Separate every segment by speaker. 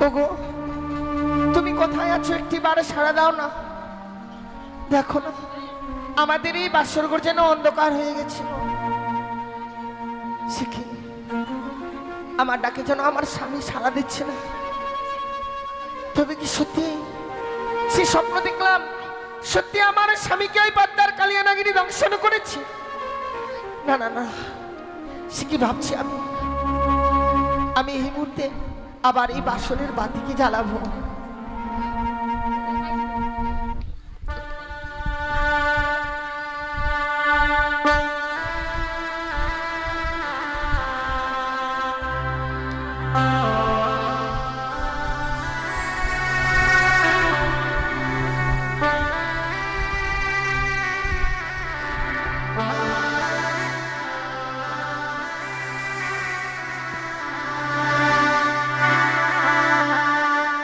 Speaker 1: ওগো তুমি কোথায় আছো? একটিবারে সাড়া দাও না। দেখো না আমাদের এই বাসরঘর যেন অন্ধকার হয়ে গেছে। সে কি আমার ডাকে যেন আমার স্বামী সাড়া দিচ্ছে না। তবে কি সত্যি সে স্বপ্ন দেখলাম? সত্যি আমার স্বামীকে ওই পদ্মার কালিয়ানাগিরি দংশন করেছে? না না না, সে কি ভাবছি আমি এই মুহূর্তে আবার এই বাসনের বাতিকে জ্বালাবো?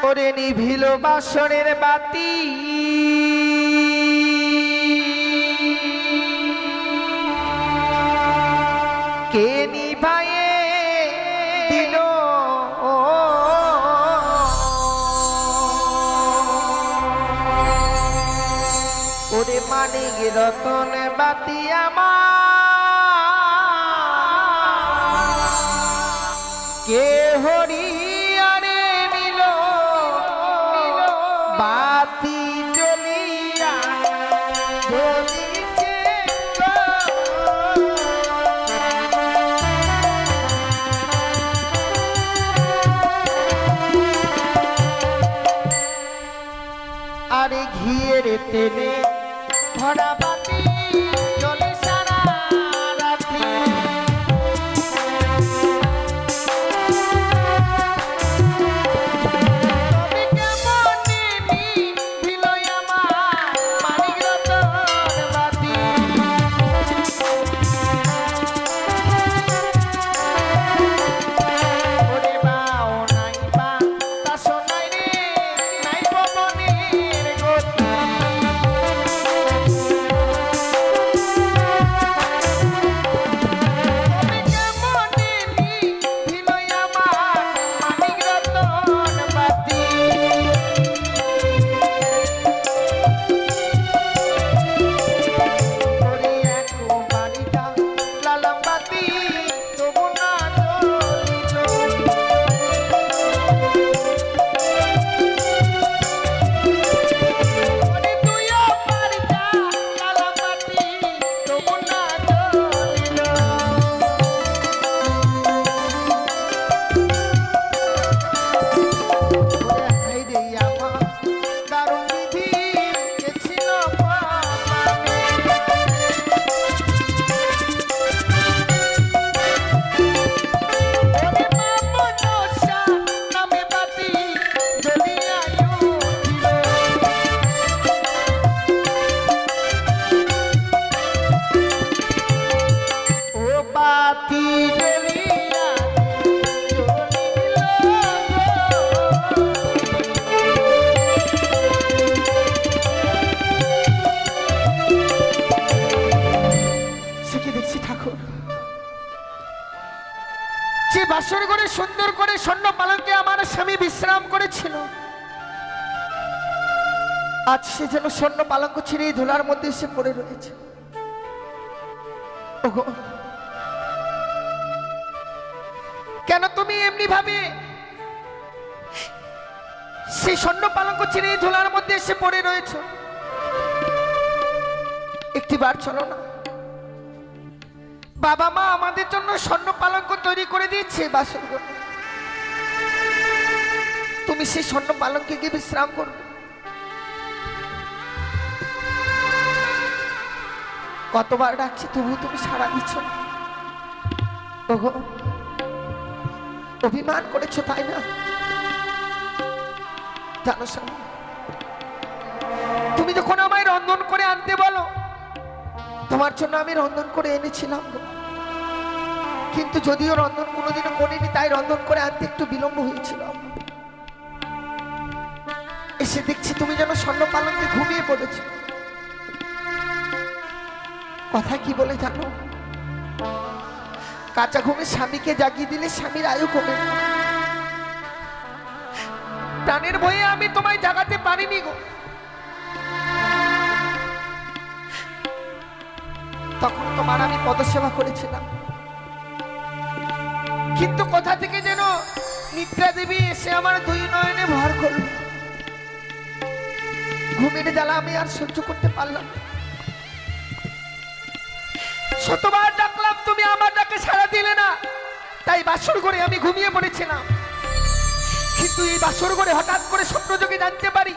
Speaker 1: ওরে নিভিল বাসনের বাতি, কে নিভায়ে দিল? ওরে মানিক রতন বাতি আমার কে হরিয়ারে নিল? বাতি জ্বলিয়া জ্বলিছে আরে ঘিয়ের তেলে ভরা বাতি জ্বলে সারা রাত্রি। বাসর ঘরে সুন্দর করে স্বর্ণ পালঙ্কে আমার স্বামী বিশ্রাম করেছিল, আজ সে যেন স্বর্ণ পালঙ্ক ছিঁড়ে ধুলার মধ্যে এসে পড়ে রয়েছে। ওগো কেন তুমি এমনি ভাবে সেই স্বর্ণ পালঙ্ক ছিঁড়ে ধুলার মধ্যে এসে পড়ে রয়েছ? একটিবার চলো না, বাবা মা আমাদের জন্য স্বর্ণ পালঙ্ক তৈরি করে দিয়েছে বাসর ঘরে, তুমি সেই স্বর্ণ পালঙ্কে গিয়ে বিশ্রাম করবে। কতবার ডাকছি তবু তুমি সাড়া দিচ্ছ না। ওগো অভিমান করেছো তাই না? জানো স্বামী, তুমি যখন আমায় রন্ধন করে আনতে বলো, তোমার জন্য আমি রন্ধন করে এনেছিলাম, কিন্তু যদিও রন্ধন কোনোদিনও করিনি তাই রন্ধন করে আনতে একটু বিলম্ব হয়েছিল। এসে দেখছি তুমি যেন স্বর্ণ পালঙ্কে ঘুমিয়ে পড়েছো। কথা কি বলে জানো? কাঁচা ঘুমে স্বামীকে জাগিয়ে দিলে স্বামীর আয়ু কমে। প্রাণের ভয়ে আমি তোমায় জাগাতে পারিনি গো। তখন তোমার আমি পদসেবা করেছিলাম, কিন্তু কোথা থেকে যেন নিদ্রা দেবী এসে আমার দুই নয়নে ভর করল। ঘুমের জ্বালা আমি আর সহ্য করতে পারলাম না। শতবার ডাকলাম, তুমি আমার ডাকে সাড়া দিলে না। তাই বাসর ঘরে আমি ঘুমিয়ে পড়েছিলাম। কিন্তু এই বাসর ঘরে হঠাৎ করে স্বপ্নযোগে জানতে পারি,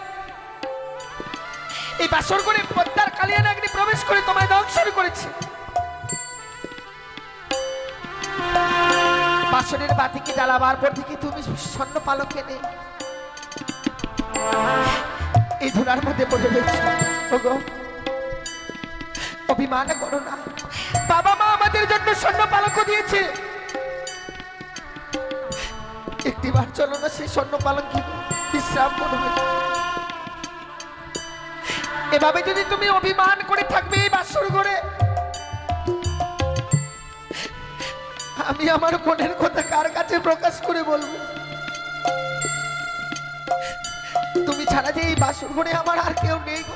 Speaker 1: এই বাসর ঘরে পদ্মার কালিয়ানাগিনী প্রবেশ করে তোমায় দংশন করেছে। বাসনের বাতিকে জ্বালাবার পর থেকে তুমি স্বর্ণ পালকে নেই, এই ধুলার মধ্যে পড়ে রয়েছে। ওগো, অভিমান করো না। বাবা মা আমাদের জন্য স্বর্ণ পালক দিয়েছে, একটিবার চলো না সেই স্বর্ণ পালঙ্কি বিশ্রাম করবে। এভাবে যদি তুমি অভিমান করে থাকবে এই বাসর ঘরে, আমি আমার মনের কথা কার কাছে প্রকাশ করে বলবো? তুমি ছাড়া যে এই বাসর ঘরে আমার আর কেউ নেই গো।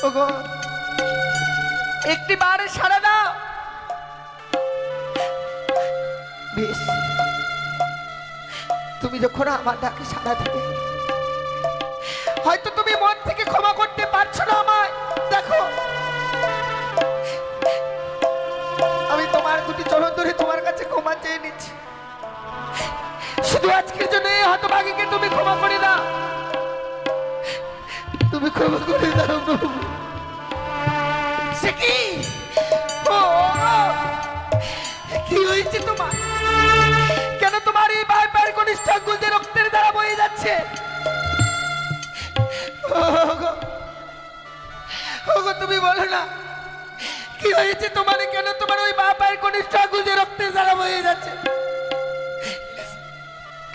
Speaker 1: ওগো, একটিবার সাড়া দাও। বেশ, তুমি যখন আমার ডাকে সাড়া দেবে, হয়তো তুমি মন থেকে ক্ষমা করতে পারছো না আমায়। দেখো, আমি তোমার দুটি চরণ ধরে তোমার কাছে ক্ষমা চেয়ে নিচ্ছি। শুধু আজকের জন্য এই হতভাগীকে তুমি ক্ষমা করে দাও, তুমি ক্ষমা করে দাও প্রভু। সে কি? কি হয়েছে তোমার? কেন তোমার এই ভাই ভাইয়ের কনিষ্ঠ আঙ্গুল দিয়ে রক্তের ধারা বয়ে যাচ্ছে? ওগো, তুমি বলো না কি হয়েছে তোমার? কেন তোমার ওই বাপ ভাইয়ের কনিষ্ঠ আঙ্গুল দিয়ে রক্তের ধারা বয়ে যাচ্ছে?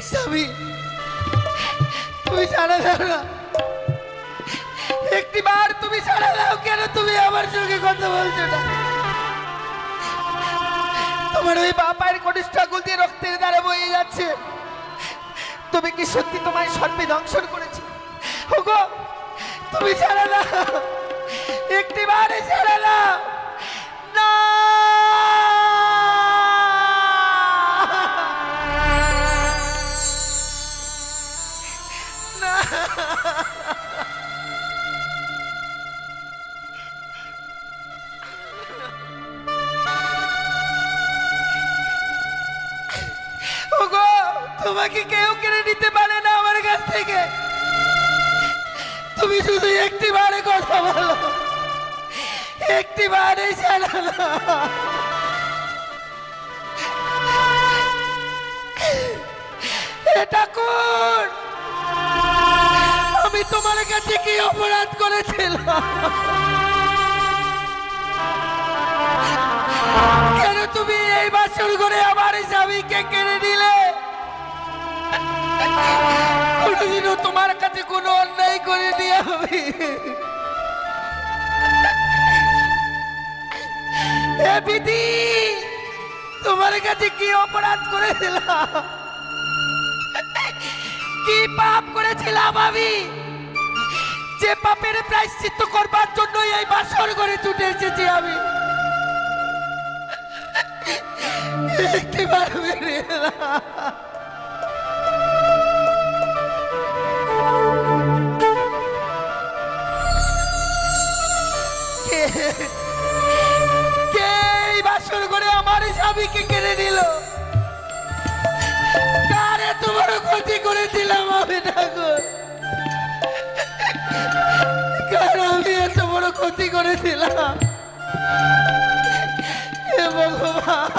Speaker 1: স্বামী, তুমি সাড়া দাও না, একটিবার তুমি সাড়া দাও। কেন তুমি আমার সঙ্গে কথা বলছো না? তোমার ওই বাপায়ের কনিষ্ঠ আঙ্গুল দিয়ে রক্তের ধারা বয়ে যাচ্ছে। তুমি কি সত্যি তোমায় সর্বে দংশন করেছে? ওগো, তুমি ছাড়া না, একটিবারে ছাড়া না। না, তোমাকে কেউ কেড়ে নিতে পারে না আমার কাছ থেকে। তুমি শুধু একটিবারে কথা বলো, একটিবারে ছাড়া না। এটা কোন? আমি তোমার কাছে কি অপরাধ করেছিলাম? কেন তুমি এই বাসর ঘরে আমার স্বামীকে কেড়ে নিলে? কোনদিনও তোমার কাছে কোনো অন্যায় করিনি আমি। এ বিধি, তোমার কাছে কি অপরাধ করেছিলাম? কি পাপ করেছিলাম আমি, যে পাপের প্রায়শ্চিত্ত করবার জন্য এই বাসর ঘরে ছুটে এসেছি আমি? একটিবার মেরে না। বাসর ঘরে আমার স্বামীকে কেড়ে নিল? কার এত বড় ক্ষতি করেছিলাম আমি ঠাকুর? কার আমি এত বড় ক্ষতি করেছিলাম? হে ভগবান,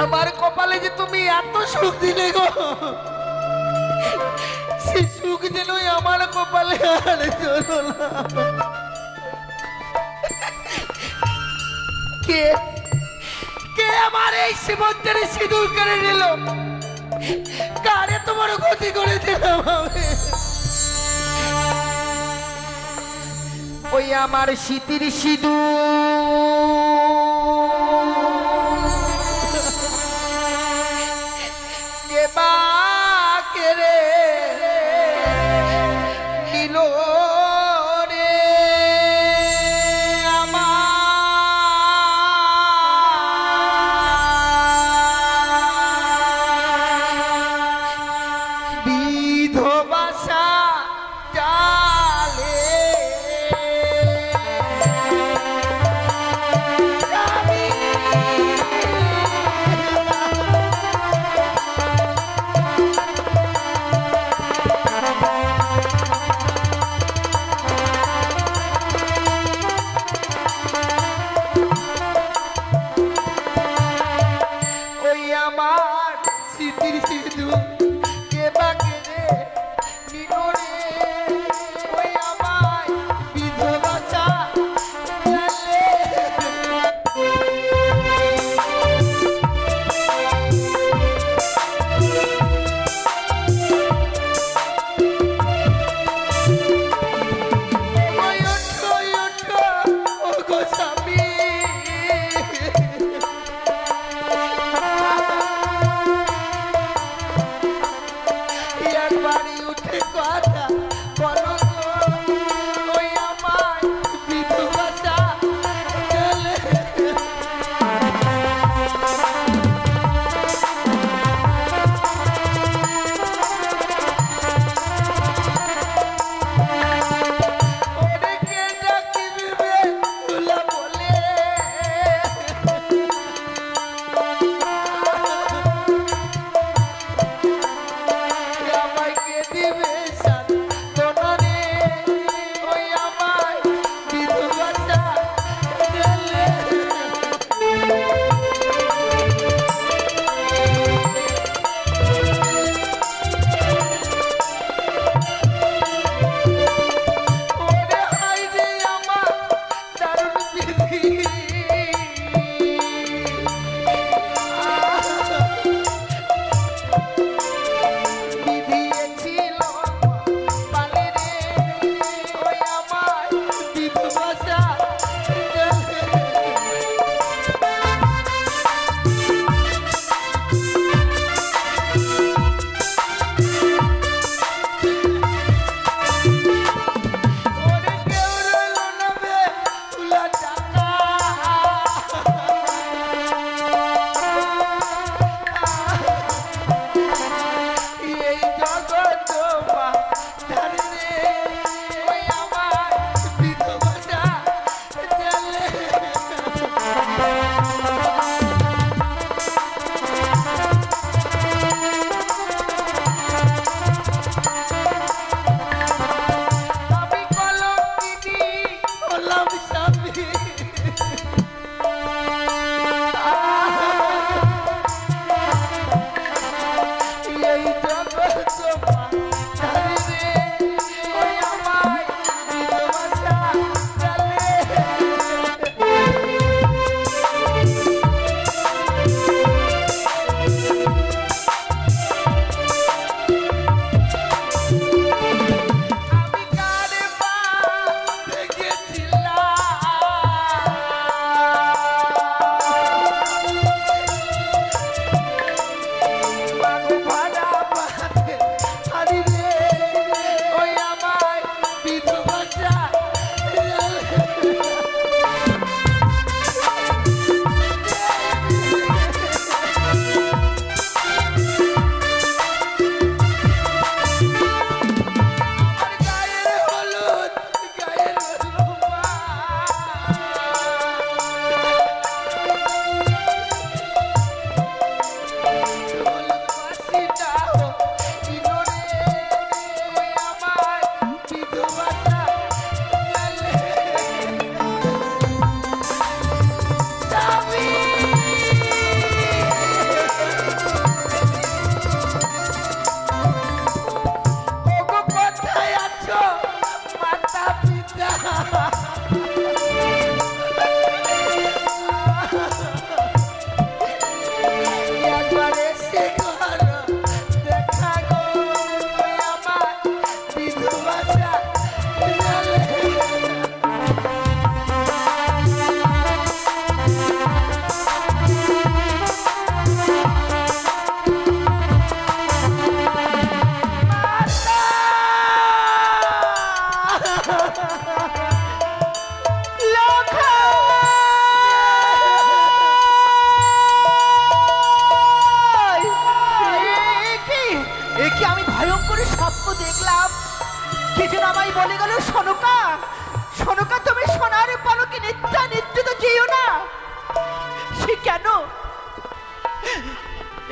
Speaker 1: আমার কপালে যে তুমি এত সুখ দিলে গো, সেই সুখ যেন আমার কপালে আর চলো না। কে কে আমার এই সীমন্তের সিঁদুর কেড়ে নিল? কার এত বড় ক্ষতি করেছিলাম আমি? ওই আমার স্মৃতির সিঁদুর আমার স্মৃতির সিধু কে বাকে রে নিগরে ওই আমায় বিধবা চা গেলে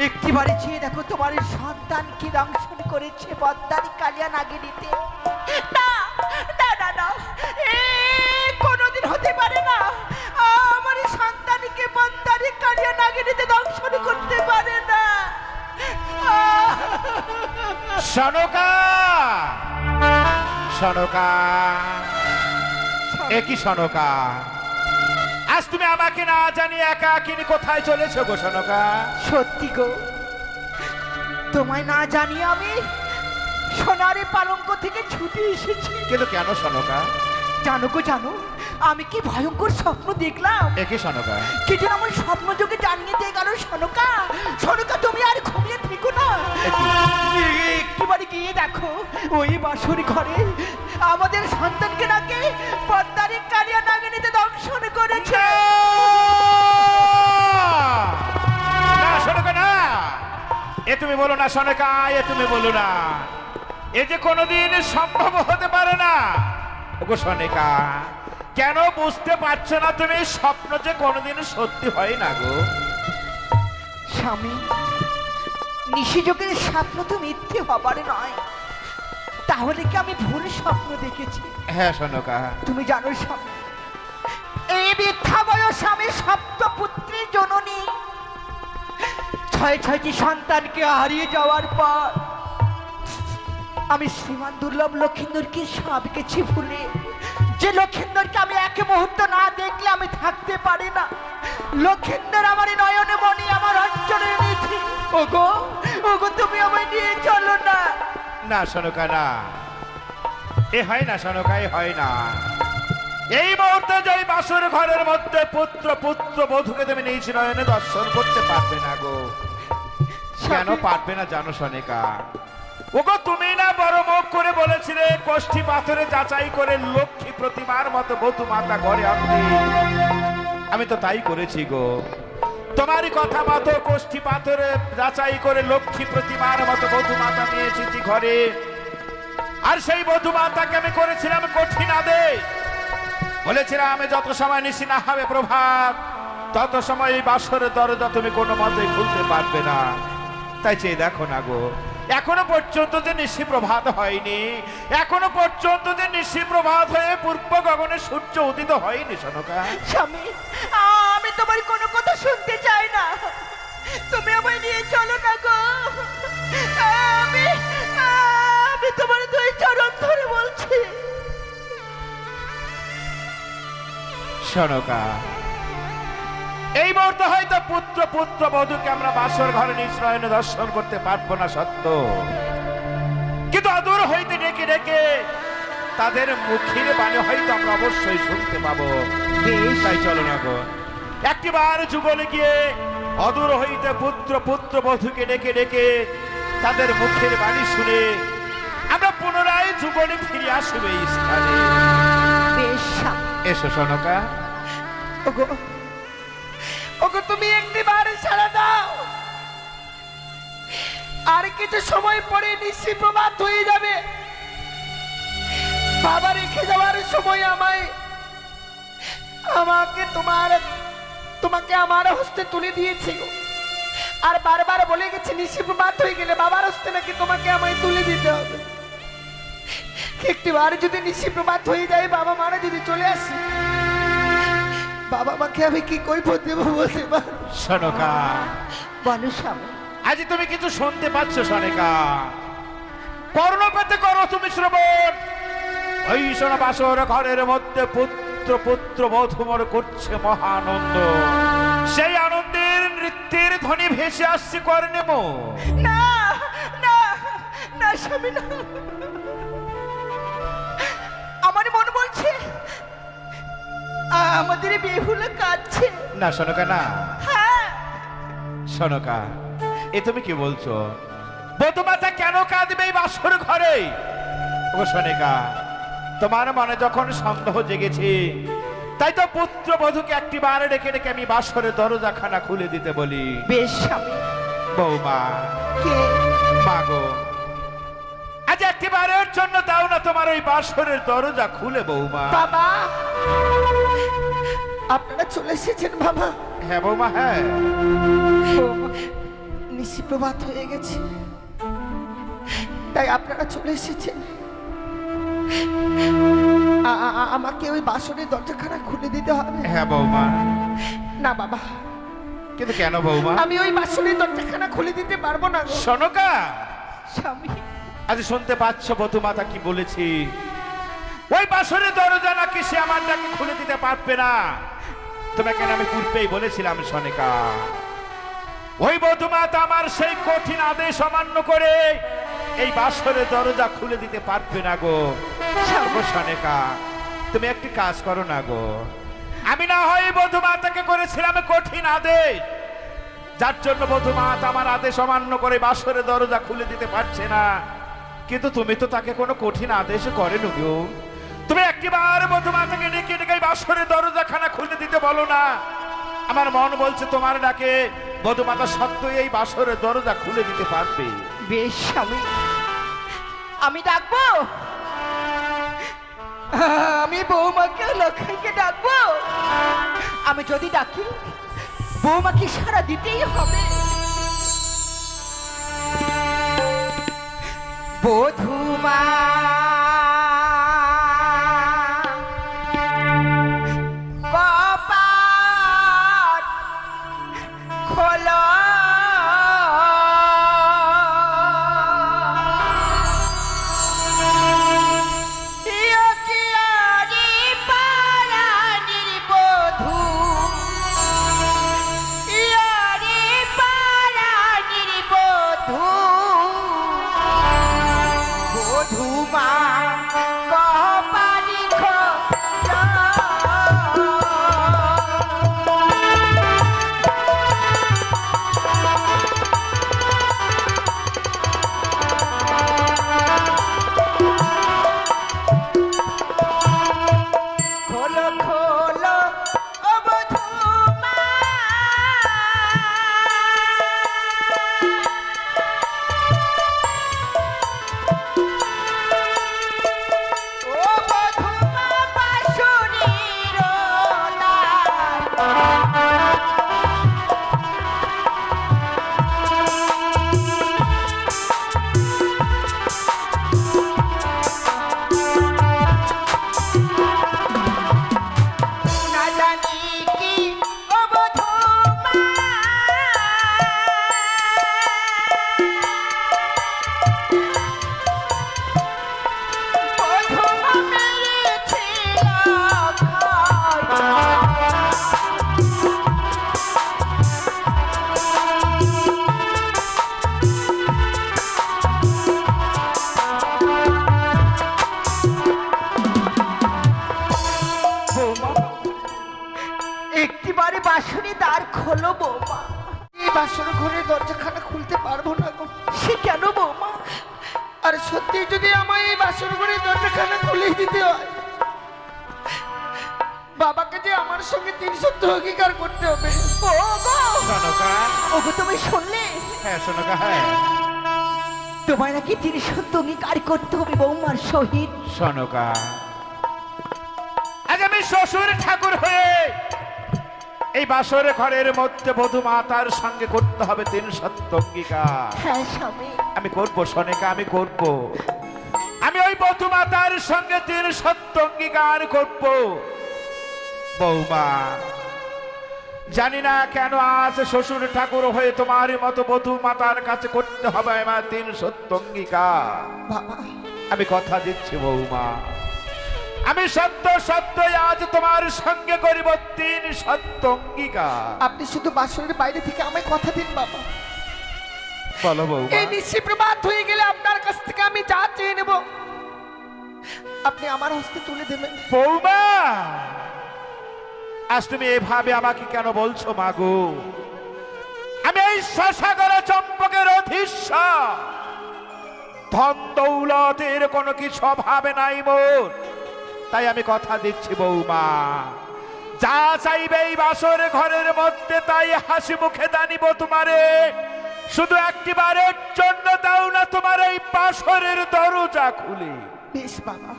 Speaker 2: একটি বারে চেয়ে দেখো তোমার সন্তান কি দংশন করেছে বদ্দারি কালিয়া নাগিনীতে। না না না না, এ কোনোদিন হতে পারে না। আমার সন্তানকে বদ্দারি কালিয়া নাগিনীতে দংশন করতে পারে না।
Speaker 3: সনকা, সনকা, একই সনকা, আজ তুমি আমাকে না জানিয়ে একাকিনী কোথায় চলেছো গো সনকা?
Speaker 2: সত্যি গো, তোমায় না জানিয়ে আমি সোনারে পালঙ্ক থেকে ছুটে এসেছি।
Speaker 3: কিন্তু কেন সনকা?
Speaker 2: জানো গো জানো, আমি কি ভয়ঙ্কর স্বপ্ন দেখলাম।
Speaker 3: একই সনকা,
Speaker 2: কি যেন আমার স্বপ্ন যোগে জানিয়ে দিয়ে গেল। সনকা, সনকা, তুমি আর ঘুমিয়ে থেকো না, একটুবারে গিয়ে দেখো ওই বাসুর ঘরে আমাদের সন্তানকে নাকি পদ্মারে কালিয়া নাগিনীতে দংশন করেছে।
Speaker 3: না সনকা না, এ তুমি বলো না সনকা, এ তুমি বলো না, এ যে কোনোদিন সম্ভব হতে পারে না গো সনকা। কেন বুঝতে পারছো না তুমি? স্বপ্ন যে কোনোদিন সত্যি হয় না গো
Speaker 2: স্বামী, নিশিযোগের স্বপ্ন তো মিথ্যে হবার নয়, তাহলে কি আমি ভুল স্বপ্ন দেখেছি?
Speaker 3: হ্যাঁ সনকা,
Speaker 2: তুমি জানো স্বামী, এই বৃদ্ধা বয়স আমি সপ্তপুত্রীর জননী, ছয়টি সন্তানকে হারিয়ে যাওয়ার পর আমি শ্রীমান দুর্লভ লক্ষিন্দরকে সব কিছু ভুলে, যে লক্ষিন্দরকে আমি এক মুহূর্ত না দেখলে আমি থাকতে পারি না, লক্ষিন্দর আমার নয়নে মনি, আমার অঞ্চলের নিধি। ওগো, ওগো, তুমি আমায় নিয়ে চলো না।
Speaker 3: না সনকা না, এ হয় না সনকা, এ হয় না। এই মুহূর্তে যে বাসর ঘরের মধ্যে পুত্র পুত্র বধূকে তুমি নিজ নয়নে দর্শন করতে পারবে না গো। কেন পারবে না জানো সনিকা? ওগো তুমি না বড় মুখ করে বলেছিলে কোষ্ঠী পাথরে যাচাই করে লক্ষ্মী প্রতিমার মতো বধূ মাতা ঘরে আনতে। আমি তো তাই করেছি গো, তোমারই কথা মতো কোষ্ঠী পাথরে যাচাই করে লক্ষ্মী প্রতিমার মতো বধূ মাতা নিয়ে এসেছি ঘরে। আর সেই বধূ মাতাকে আমি করেছিলাম কঠিন আদেশ, বলেছিলাম আমি যত সময় নিশি না হবে প্রভাত, তত সময় এই বাসরের দরজা তুমি কোনো মতেই খুলতে পারবে না। তাই চেয়ে দেখো না গো, এখনো পর্যন্ত যে নিশি প্রভাত হয়নি, এখনো পর্যন্ত যে নিশি প্রভাত হয়ে পূর্ব গগনে সূর্য উদিত হয়নি সনকা।
Speaker 2: স্বামী, আমি তোমার কোনো কথা শুনতে চাই না, তুমি আমায় নিয়ে চলো না গো। আমি আমি তোমার দুই চরণ ধরে বলছি।
Speaker 3: সনকা, এই মুহূর্তে হয়তো পুত্র পুত্র বধূকে আমরা বাসর ঘরে নিজ নয়নে দর্শন করতে পারবো না সত্য, কিন্তু অদূর হইতে ডেকে ডেকে তাদের মুখের বাণী হয়তো আমরা অবশ্যই শুনতে পাবো। তাই চলো না গো, একটিবার যুগলে গিয়ে অদূর হইতে পুত্র পুত্র বধূকে ডেকে ডেকে তাদের মুখের বাণী শুনে আমরা পুনরায় যুগলে ফিরে আসবে এই স্থানে।
Speaker 2: বেশ স্বামী।
Speaker 3: এসো সনকা।
Speaker 1: ওগো, ওগো, তুমি একটিবার ছাড়া দাও, আর কিছু সময় পরে নিশি প্রভাত হয়ে যাবে। বাবা রেখে যাওয়ার সময় তোমাকে আমার হস্তে তুলে দিয়েছি গো। আর বারবার বলে গেছি নিশি প্রভাত হয়ে গেলে বাবার হস্তে নাকি তোমাকে আমায় তুলে দিতে হবে। একটিবার যদি নিশি প্রভাত হয়ে যায়, বাবা মারা যদি চলে আসে, বাবা মাকে আমি কি কৈফত দেবো বলতে পার?
Speaker 3: সনকা,
Speaker 2: বলো স্বামী।
Speaker 3: আজ তুমি কিছু শুনতে পাচ্ছ সনিকা? কর্ণপাতে করো তুমি শ্রবণ। ওই শোনো বাসর ঘরের মধ্যে পুত্র পুত্র বধূমর করছে মহানন্দ, সেই আনন্দের নৃত্যের ধ্বনি ভেসে আসছে কর্ণে মো।
Speaker 2: না, না, না স্বামী, না। আমার মন বলছে আমাদের বেহুলা কাঁদছে।
Speaker 3: না সনকা না,
Speaker 2: হ্যাঁ।
Speaker 3: সনকা, এ তুমি কি বলছো? বধূমাতা কেন কাঁদবে এই বাসর ঘরে? ও সনিকা, তোমার মনে যখন সন্দেহ জেগেছে, তাই তো পুত্র বধূকে একটিবার ডেকে ডেকে আমি বাসরের দরজাখানা খুলে দিতে বলি।
Speaker 2: বেশ স্বামী।
Speaker 3: বৌমা,
Speaker 2: কে?
Speaker 3: মাগো, আজ একটিবারের জন্য দাও না তোমার ওই বাসরের দরজা খুলে বৌমা।
Speaker 1: বাবা, আপনারা চলে এসেছেন বাবা?
Speaker 3: হ্যাঁ বৌমা, হ্যাঁ।
Speaker 1: নিশি প্রভাত হয়ে গেছে, তাই আপনারা চলে এসেছেন। আমাকে ওই বাসনের দরজাখানা খুলে দিতে হবে।
Speaker 3: হ্যাঁ বৌমা।
Speaker 1: না বাবা,
Speaker 3: কিন্তু কেন বৌমা?
Speaker 1: আমি ওই বাসনের দরজাখানা খুলে দিতে পারবো না গো।
Speaker 3: সনকা,
Speaker 2: স্বামী,
Speaker 3: আজ শুনতে পাচ্ছ বধুমাতা কি বলেছি? ওই বাসরের দরজা নাকি সে আমার ডাকে খুলে দিতে পারবে না। তোমাকে আমি পূর্বেই বলেছিলাম সনিকা, ওই বধুমাতা আমার সেই কঠিন আদেশ অমান্য করে এই বাসরের দরজা খুলে দিতে পারবে না গো। সনিকা, তুমি একটি কাজ করো না গো। আমি না হয় বধুমাতাকে করেছিলাম কঠিন আদেশ, যার জন্য বধুমাতা আমার আদেশ অমান্য করে বাসরের দরজা খুলে দিতে পারছে না। কিন্তু তুমি তো তাকে কোনো কঠিন আদেশ করেন গো। তুমি একবার বধুমাতাকে ডেকে ডেকে বাসরের দরজাখানা খুলে দিতে বলো না। আমার মন বলছে তোমার ডাকে বধুমাতা সত্যই এই বাসরের দরজা খুলে দিতে পারবে।
Speaker 2: বেশ স্বামী, আমি ডাকবো। আমি বৌমাকে লক্ষ্মীকে ডাকবো। আমি যদি ডাকি বৌমাকে সারা দিতেই হবে। বধূমা কপাট খোলো, একটিবারে বাসনে দ্বার খোলো বৌমা।
Speaker 1: এই বাসর ঘরের দরজাখানা খুলতে পারবো না গো।
Speaker 2: সে কেন বৌমা?
Speaker 1: আর সত্যি যদি আমায় এই বাসর ঘরের দরজাখানা খুলে দিতে হয়, বাবাকে যে আমার সঙ্গে 3 সপ্তাহ অঙ্গীকার করতে হবে।
Speaker 3: সনকা,
Speaker 2: ওগো তুমি শুনলে?
Speaker 3: হ্যাঁ সনকা, হ্যাঁ
Speaker 2: তোমায় নাকি 3 সপ্তাহ অঙ্গীকার করতে হবে বৌমার সহিত।
Speaker 3: সনকা, আজ আমি শ্বশুর ঠাকুর হয়ে এই বাসর ঘরের মধ্যে বধুমাতার সঙ্গে করতে হবে 3 সত্য অঙ্গীকার।
Speaker 2: হ্যাঁ স্বামী,
Speaker 3: আমি করবো সনিকা, আমি করবো। আমি ওই বধুমাতার সঙ্গে 3 সত্য অঙ্গীকার করবো। বৌমা, জানি না কেন আজ শ্বশুর ঠাকুর হয়ে তোমার মতো বধুমাতার কাছে করতে হবে আমার 3 সত্য অঙ্গীকার।
Speaker 1: বাবা,
Speaker 3: আমি কথা দিচ্ছি বৌমা, আমি সত্য সত্যই আজ তোমার সঙ্গে করিব 3 সত্য অঙ্গীকার।
Speaker 1: আপনি শুধু বাসরের বাইরে থেকে আমায় কথা দিন বাবা।
Speaker 3: বলো বৌমা।
Speaker 1: এই নিশি প্রভাত হয়ে গেলে আপনার কাছ থেকে আমি যা চেয়ে নেব আপনি আমার হস্তে তুলে দেবেন।
Speaker 3: বৌমা, আজ তুমি এভাবে আমাকে কেন বলছো মাগো? আমি এই শশাগর চম্পকের অধীশ্বর, ধন দৌলতের কোনো কিছু অভাবে নাই মোর। তাই আমি কথা দিচ্ছি বৌমা, যা চাইবে এই বাসর ঘরের মধ্যে তাই হাসি মুখে দানিব তোমারে। শুধু একটিবারের জন্য দাও না তোমার এই বাসরের দরজা খুলে।
Speaker 1: বেশ বাবা,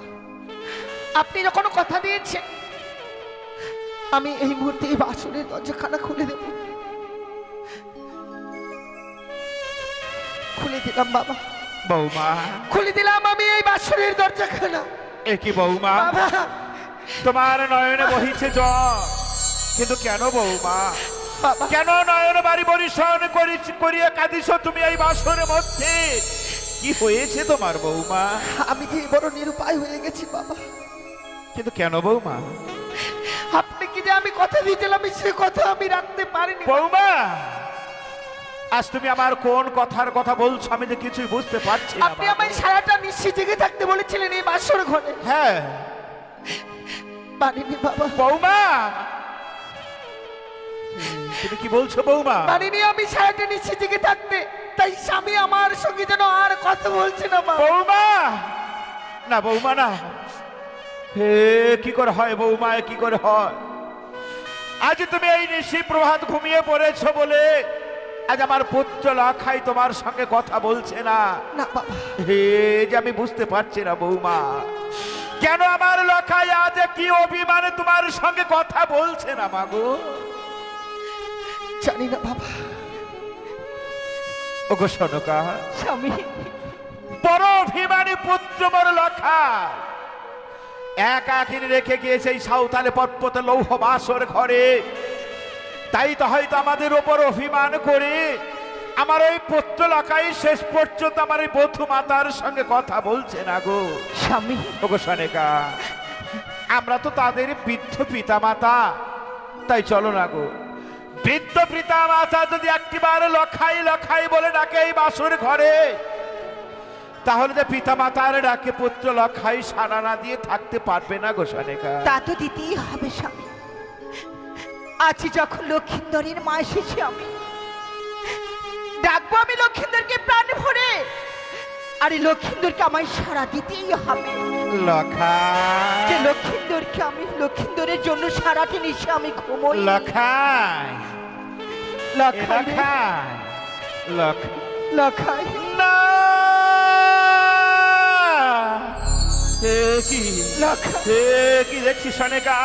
Speaker 1: আপনি যখন কথা দিয়েছেন আমি এই মুহূর্তে এই বাসরের দরজাখানা খুলে দেব। খুলে দিলাম বাবা,
Speaker 3: বৌমা
Speaker 1: খুলে দিলাম আমি এই বাসরের দরজাখানা।
Speaker 3: একই বৌমা,
Speaker 1: বাবা,
Speaker 3: তোমার নয়নে বহিছে জল, কিন্তু কেন বৌমা?
Speaker 1: বাবা,
Speaker 3: কেন নয়ন বাড়ি বরিশন করিয়া কাঁদিস তুমি এই বাসরের মধ্যে? কি হয়েছে তোমার বৌমা?
Speaker 1: আমি যে বড় নিরুপায় হয়ে গেছি বাবা।
Speaker 3: কিন্তু কেন বৌমা?
Speaker 1: আপনি কি যে আমি কথা দিয়েছিলাম সে কথা আমি রাখতে পারিনি
Speaker 3: বৌমা, আজ তুমি আমার কোন কথার কথা বলছো আমি তো কিছুই বুঝতে পারছি না।
Speaker 1: আপনি আমায় সারাটা নিশ্চিত জেগে থাকতে বলেছিলেন এই বাসর ঘরে।
Speaker 3: হ্যাঁ
Speaker 1: পারিনি বাবা,
Speaker 3: বৌমা, তুমি কি বলছো বৌমা?
Speaker 1: পারিনি আমি সারাটা নিশ্চিত জেগে থাকতে, তাই স্বামী আমার সঙ্গে যেন আর কথা বলছে না বাবা।
Speaker 3: বৌমা, না বৌমা না, হে কি করে হয় বৌমা, কি করে হয়? আজ তুমি এই নিশি প্রভাত ঘুমিয়ে পড়েছো বলে আজ আমার পুত্র লখাই তোমার সঙ্গে কথা বলছে না।
Speaker 1: না বাবা,
Speaker 3: হে যে আমি বুঝতে পারছি না বৌমা, কেন আমার লখাই আজ কি অভিমানে তোমার সঙ্গে কথা বলছে না মাগো?
Speaker 1: জানি না বাবা।
Speaker 3: ওগো সনকা,
Speaker 2: স্বামী,
Speaker 3: বড় অভিমানী পুত্র বড় লখাই একাকিনী রেখে গিয়েছে এই সাঁওতালে পর্বতে লৌহ বাসর ঘরে। তাই তো হয়তো আমাদের ওপর অভিমান করে আমার ওই পুত্র লখাই শেষ পর্যন্ত আমার এই বধূ মাতার সঙ্গে কথা বলছে না গো।
Speaker 2: স্বামী,
Speaker 3: ওগো সনেকা, আমরা তো তাদের বৃদ্ধ পিতা মাতা, তাই চলো না গো, বৃদ্ধ পিতা মাতা যদি একটিবার লখাই লখাই বলে ডাকে এই বাসর ঘরে, তাহলে যে পিতা মাতার ডাকে পুত্র লখাই সাড়া না দিয়ে থাকতে পারবে না গো সনেকা।
Speaker 2: তা তো দিতেই হবে স্বামী। আজ যখন লক্ষিন্দরের মা এসেছে, আমি ডাকবো আমি লক্ষিন্দরকে প্রাণ ভরে, আর এই লক্ষিন্দরকে আমায় সাড়া দিতেই হবে।
Speaker 3: লখাই,
Speaker 2: যে লক্ষিন্দরকে আমি লক্ষিন্দরের জন্য সারাটি নিশে আমি ঘুমোই।
Speaker 3: লখাই,
Speaker 2: লখাই,
Speaker 3: লখাই, লখাই,
Speaker 2: লখাই,
Speaker 3: না এ কি,
Speaker 2: লখাই,
Speaker 3: এ কি দেখছি সনেকা,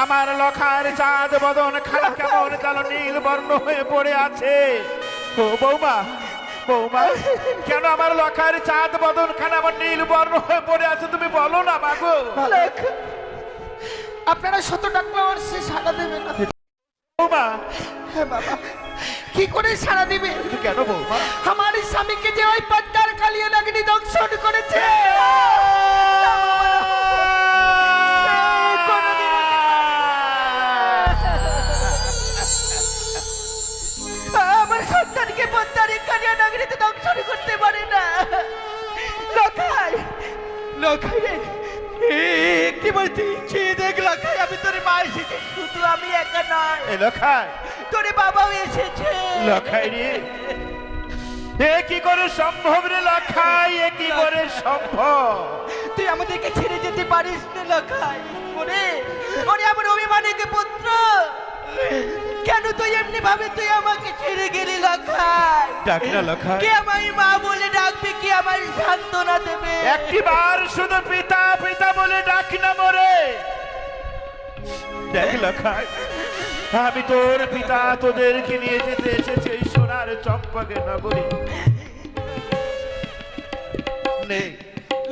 Speaker 3: আমার লখার চাঁদ বদন খানা কেমন কালো নীল বর্ণ হয়ে পড়ে আছে। ও বৌমা, বৌমা, কেন আমার লখার চাঁদ বদন খানা আমার নীল বর্ণ হয়ে পড়ে আছে তুমি বলো না মাগো।
Speaker 2: লখাই।
Speaker 1: আপনারা শত ডাকলে আমার সে সাড়া দেবে না।
Speaker 3: বৌমা,
Speaker 1: হ্যাঁ বাবা, কি করে সাড়া দিবে?
Speaker 3: তুমি কেন বৌমা?
Speaker 1: আমার স্বামীকে যে ওই পদ্মার কালিয়া নাগিনী দংশন করেছে।
Speaker 2: আমার সন্তানকে পদ্মারে কালিয়া নাগরিতে দংশন করতে পারে না। লখাই, লখাই রে, কি বলছিস? দেখ লখাই, আমি তোর মা এসেছে, শুধু আমি একা নয়,
Speaker 3: এ লখাই,
Speaker 2: তোর বাবাও এসেছে।
Speaker 3: লখাই রে, এ কি করে সম্ভব রে লখাই, এ কি করে সম্ভব?
Speaker 2: তুই আমাদেরকে ছেড়ে যেতে পারিস না লখাই। ওরে, ওরে আমার অভিমানীকে পুত্র, কেন তুই এমনি ভাবে তুই আমাকে ছেড়ে গেলি লখাই?
Speaker 3: ডাক না লখাই,
Speaker 2: কে আমায় মা বলে ডাকবে, কি আমার সান্ত্বনা দেবে?
Speaker 3: একটিবার শুধু পিতা পিতা বলে ডাক না মরে। দেখ লখাই, আমি তোর পিতা, তোদেরকে নিয়ে যেতে এসেছি এই সোনার চম্পকে নগরী। নেই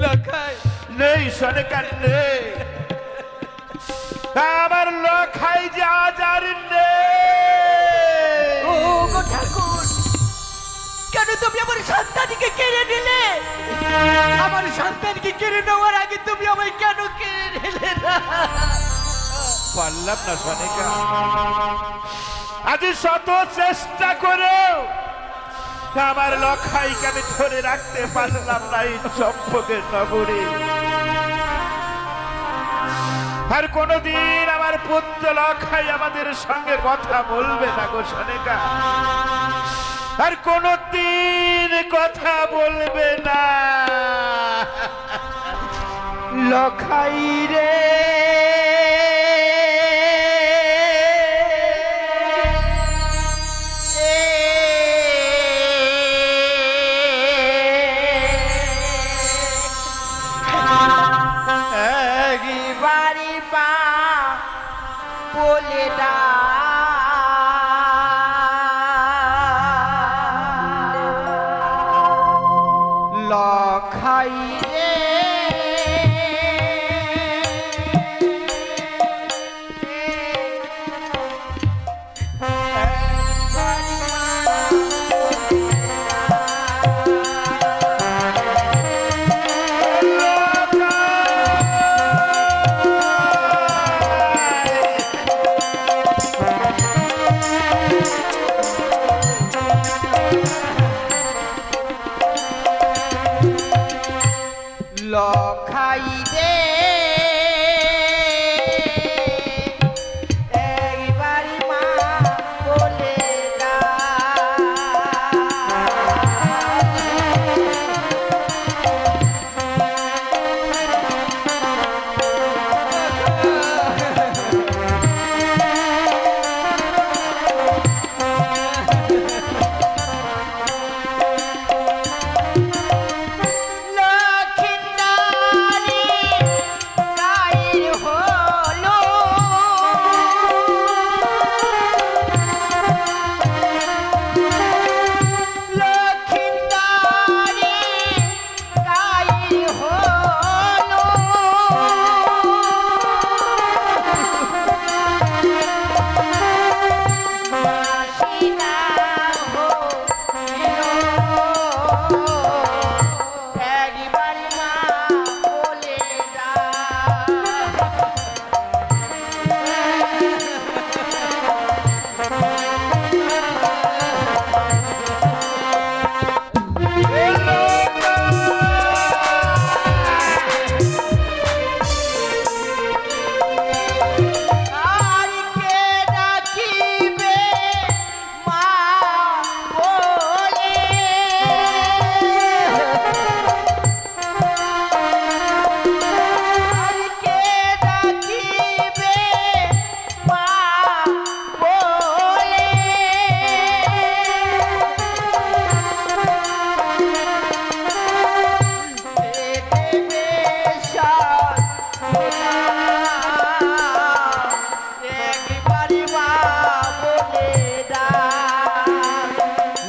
Speaker 2: লখাই,
Speaker 3: নেই সনেকা নেই, আমার লখাই যে আজ আর নেই।
Speaker 2: ও গো ঠাকুর, কেন তুমি আমার সন্তানকে কেড়ে নিলে? আমার সন্তানকে কেড়ে নেওয়ার আগে তুমি আমায় কেন কেড়ে নিলে না?
Speaker 3: পারলাম না সনেকা, আজ শত চেষ্টা করেও আমার লখাইকে আমি ধরে রাখতে পারলাম না এই চম্পকের নগরী। আর কোনদিন আমার পুত্র লখাই আমাদের সঙ্গে কথা বলবে না গো সনেকা, আর কোনদিন কথা বলবে না।
Speaker 2: লখাই রে, বাড়ি পা বলে লখাই রে, লখাই রে একবারই মা বলে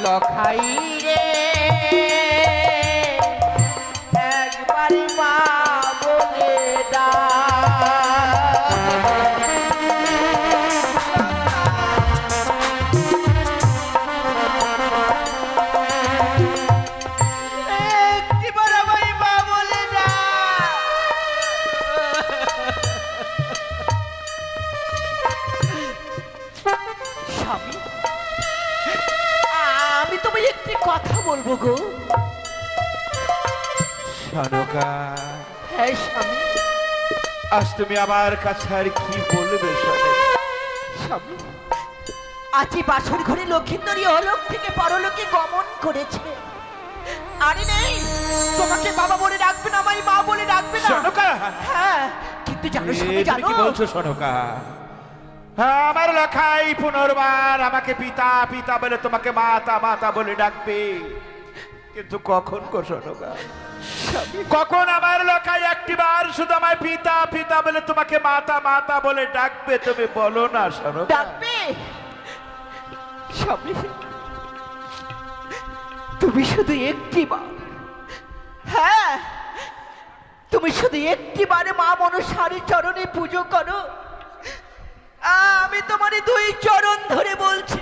Speaker 2: লখাই রে একবারই মা বলে একটিবার আমায় মা বলে স্বামী আমি তোমায় একটি কথা বলবো গো।
Speaker 3: সনকা,
Speaker 2: হ্যাঁ স্বামী।
Speaker 3: আজ তুমি আমার কাছে আর কি বলবে
Speaker 2: স্বামী, আজই বাসর ঘরে লক্ষিন্দরী অলোক থেকে পরলোকে গমন করেছে। আরে নেই, তোমাকে বাবা বলে ডাকবে না, আমায় মা বলে ডাকবে না।
Speaker 3: সনকা,
Speaker 2: হ্যাঁ, কিন্তু জানো স্বামী, জানো
Speaker 3: কি বলছো সনকা? আমার লখাই পুনর্বার আমাকে পিতা পিতা বলে তোমাকে মাতা মাতা বলে ডাকবে, কিন্তু কখন গো সনকা? কখন আমার লখাই একটিবার শুধু আমায় পিতা পিতা বলে তোমাকে মাতা মাতা বলে ডাকবে? তুমি বলো না সনকা।
Speaker 2: ডাকবে স্বামী, তুমি শুধু একটিবার, হ্যাঁ তুমি শুধু একটিবারে মা মনসার চরণে পুজো করো। আমি তোমার দুই চরণ ধরে বলছি,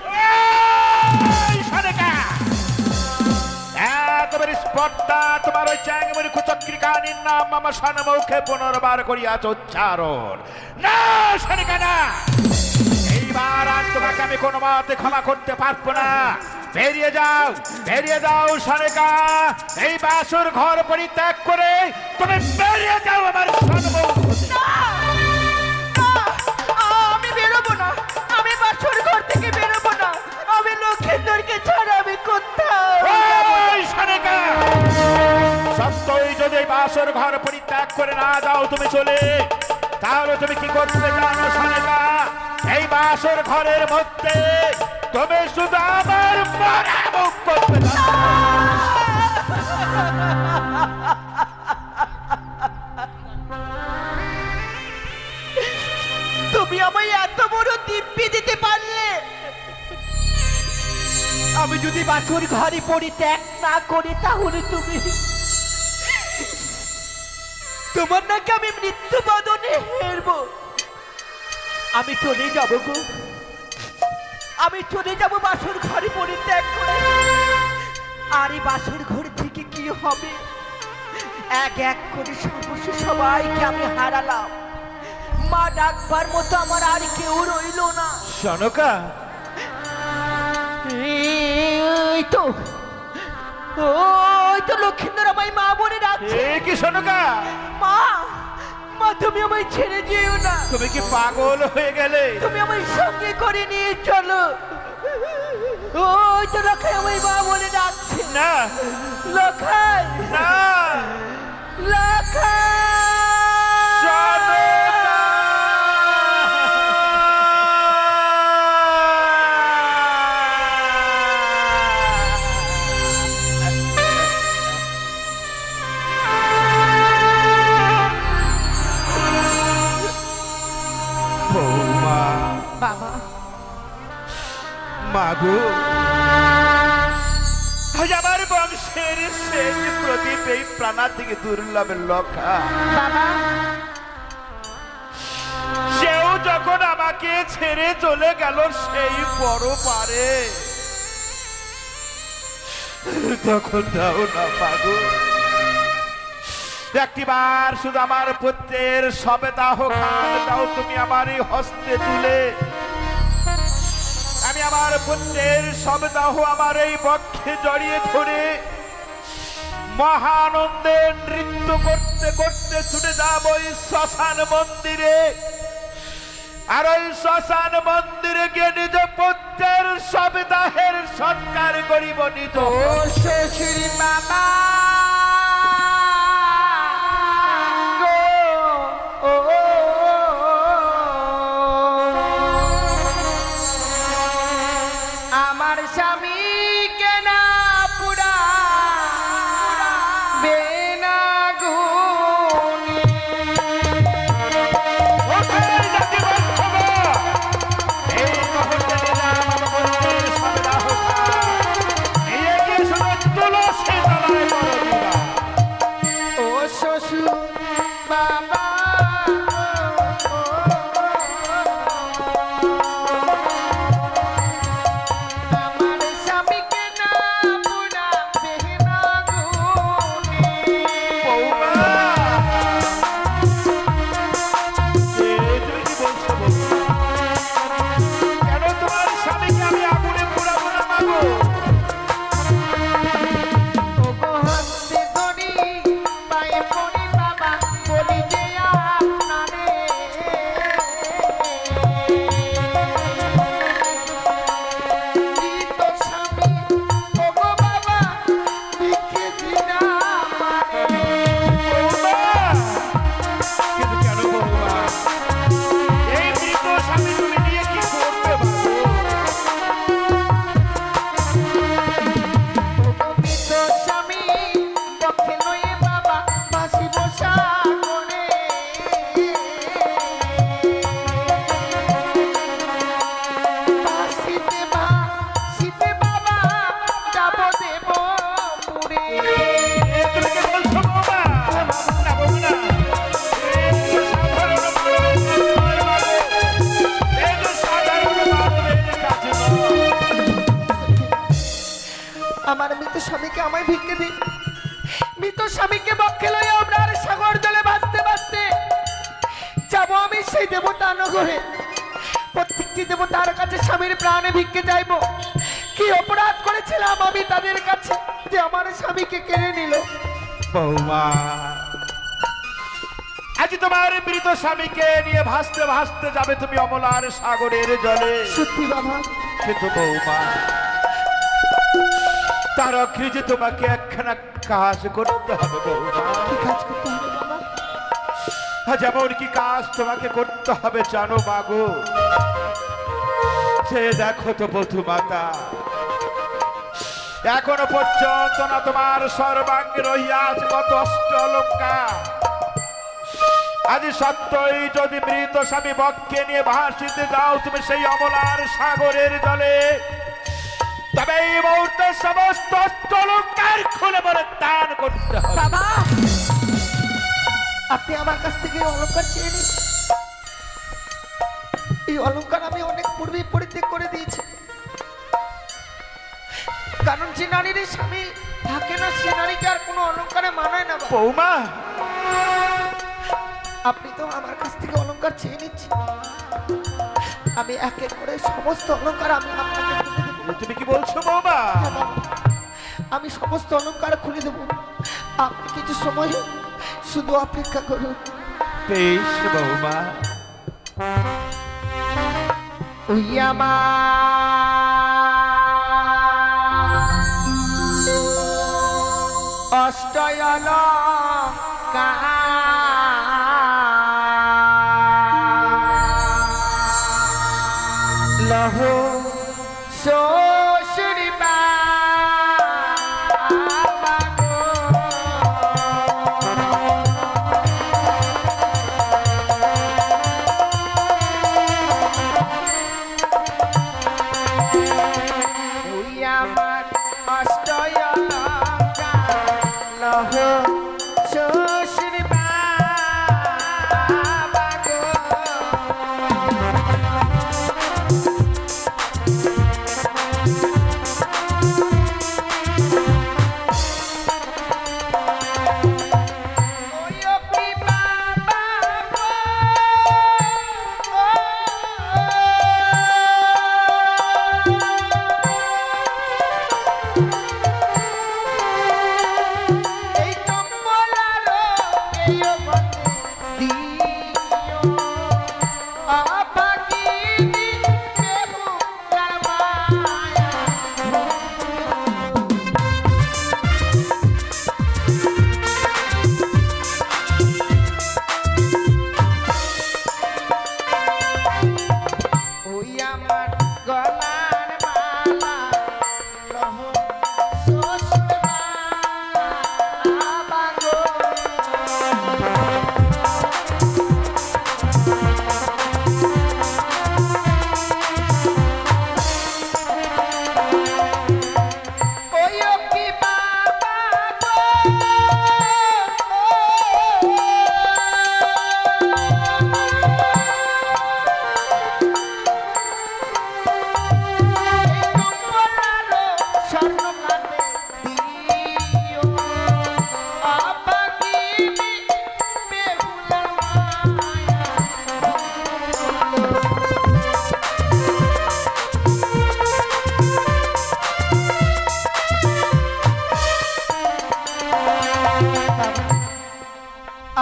Speaker 3: তোমার স্পর্ধা, তোমার ওই চ্যাংমুড়ি কুচক্রিকানির নাম আমার সন্মুখে পুনর্বার করিয়াছ উচ্চারণ। না সনিকা না, এইবার আর তোমাকে আমি কোনো মতে ক্ষমা করতে পারবো না। বেরিয়ে যাও, বেরিয়ে যাও সনিকা, এই বাসুর ঘর পরিত্যাগ করে তুমি বেরিয়ে যাও আমার সন্মুখ।
Speaker 2: আমি বেরোবো না, আমি বাসর ঘর থেকে বেরোবো না, আমি লক্ষেন্দরকে ছাড়া আমি কোথাও।
Speaker 3: সত্যই যদি বাসর ঘর পরিত্যাগ করে না যাও তুমি চলে, তাহলে তুমি কি করতে জানো সনেকা? এই বাসর ঘরের মধ্যে তুমি শুধু আমার মারা মুখ করতে জানো।
Speaker 2: তুমি আমায় এত বড় দিব্যি দিতে পারলে, আমি যদি বাসর ঘরে পরিত্যাগ না করি তাহলে তুমি, তোমার নাকি আমি মৃত্যু বদনে হেরবো। আমি চলে যাব গো, আমি চলে যাব বাসর ঘরে পরিত্যাগ করে। আর এই বাসর ঘর থেকে কি হবে? এক এক করে সর্বস্ব সবাইকে আমি হারালাম, মা ডাকবার মতো আমার আর কেউ রইল না।
Speaker 3: সনকা,
Speaker 2: এই তো, ওই তো লক্ষিন্দর আমায় মা বলে ডাকছে।
Speaker 3: এ কি সনকা,
Speaker 2: মা, মা তুমি আমায় ছেড়ে যেও না,
Speaker 3: তুমি কি পাগল হয়ে গেলে?
Speaker 2: তুমি আমায় সঙ্গে করে নিয়ে চলো। ওই তো লখাই আমায় মা বলে ডাকছে।
Speaker 3: না
Speaker 2: লখাই,
Speaker 3: না
Speaker 2: লখাই।
Speaker 3: বৌমা,
Speaker 2: বাবা,
Speaker 3: মাগো, আজ আমার বংশের শেষ প্রদীপ এই প্রাণাতিকে দুর্লভ লক্ষা,
Speaker 2: বাবা,
Speaker 3: সেও যখন আমাকে ছেড়ে চলে গেল সেই বড় পারে, তখন দাও না মাগো, একটিবার শুধু আমার পুত্রের সবেদাহ খান দাও তুমি আমার এই হস্তে তুলে, আমি আমার পুত্রের সবেদাহ আমার এই বক্ষে জড়িয়ে ধরে মহানন্দে নৃত্য করতে করতে ছুটে যাব ওই শ্মশান মন্দিরে, আর ওই শ্মশান মন্দিরে গিয়ে নিজ পুত্রের সবেদাহের সৎকার করিব নিজ
Speaker 2: শ্বশুর বাবা গো, ও আমার স্বামী কেনা পুরা বেনা গুনি।
Speaker 3: এই মুহূর্তে নিলাম আমার পুত্রের সবেদাহ খান, নিয়ে গিয়ে শুধু তুলসী তলায় বড় দিবা।
Speaker 2: ও শ্বশুর বাবা আমার স্বামীকে না পুরা বেনা গুনি।
Speaker 3: বৌমা, এ তুমি কি বলছো বৌমা? কেন তোমার স্বামীকে আমি আগুনে পোড়াবো না মাগো?
Speaker 2: ওগো হাতে ধরি পায়ে পড়ি বাবা বলি যে আপনারে মৃত স্বামী ওগো বাবা লিখে দিন আমারে।
Speaker 3: কিন্তু কেন বৌমা, এই মৃত স্বামী তুমি নিয়ে কি করতে পারবো?
Speaker 2: মৃত স্বামী পক্ষে লয়ে বাবা বাসি বসা করে শীতে বাবা যাব দেব পুরে।
Speaker 3: এ তুমি কি বলছো বৌমা? না বৌমা, এই তো সাধারণ মানুষ নয় মাগো, এই তো সাধারণ মানবের কাছে নয়।
Speaker 2: আমার মৃত স্বামীকে আমায় ভিক্ষে দিন। মৃত স্বামীকে বক্ষে লয়ে আপনার সাগর জলে ভাসতে ভাসতে যাবো আমি সেই দেবতা নগরে। প্রত্যেকটি দেবতার কাছে স্বামীর প্রাণে ভিক্ষে চাইবো। কি অপরাধ করেছিলাম আমি তাদের কাছে যে আমার স্বামীকে কেড়ে নিল।
Speaker 3: বৌমা, আজ তোমার মৃত স্বামীকে নিয়ে ভাসতে ভাসতে যাবে তুমি অমলার সাগরের জলে।
Speaker 2: সত্যি বাবা,
Speaker 3: কিন্তু বৌমা, তার অগ্রিজে তোমাকে একখানা কাজ করতে হবে বৌমা।
Speaker 2: কি কাজ করতে হবে বাবা?
Speaker 3: যেমন কি কাজ তোমাকে করতে হবে জানো মাগো? সে দেখো তো বধূ মাতা, এখনো পর্যন্ত না তোমার সর্বাঙ্গে রহিয়াছে কত অষ্ট অলঙ্কার। আজ সত্যই যদি মৃত স্বামী বক্ষে নিয়ে ভাসিতে যাও তুমি সেই অমলার সাগরের জলে, তবে এই মুহূর্তে সমস্ত অষ্ট অলঙ্কার খুলে বলে দান করতে হবে।
Speaker 2: বাবা, আপনি আমার কাছ থেকে এই অলঙ্কার চেয়ে নিন। এই অলঙ্কার আমি অনেক পূর্বেই পরিত্যাগ করে দিয়েছি, কারণ যে নারীর স্বামী থাকে না সে নারীকে আর কোনো অলঙ্কারে মানায় না। বাবা,
Speaker 3: বৌমা,
Speaker 2: আপনি তো আমার কাছ থেকে অলঙ্কার চেয়ে নিচ্ছেন, আমি এক এক করে সমস্ত অলঙ্কার আমি আপনাকে দিয়ে দেব।
Speaker 3: তুমি কি বলছো বৌমা?
Speaker 2: হ্যাঁ বাবা,
Speaker 1: আমি সমস্ত অলংকার খুলে দেব। আপনি কিছু সময় শুধু অপেক্ষা করুন।
Speaker 3: বেশ বৌমা।
Speaker 1: উইয়ামা লহ শ্বশুরি আমার অষ্টয়লহ শ্বশুরি বাবা গো। ওই অপি বাবা গো, এই কমলারো কেয় বন্দে দিও আপাকিনি কেহু কারমায়া। ওই আমার গলার মালা লহ শ্বশুর বাবা গো। ওই অপি বাবা গো, এই কমলারো স্বর্ণ কানে দিও আপাকিনি বেহুলার মায়া।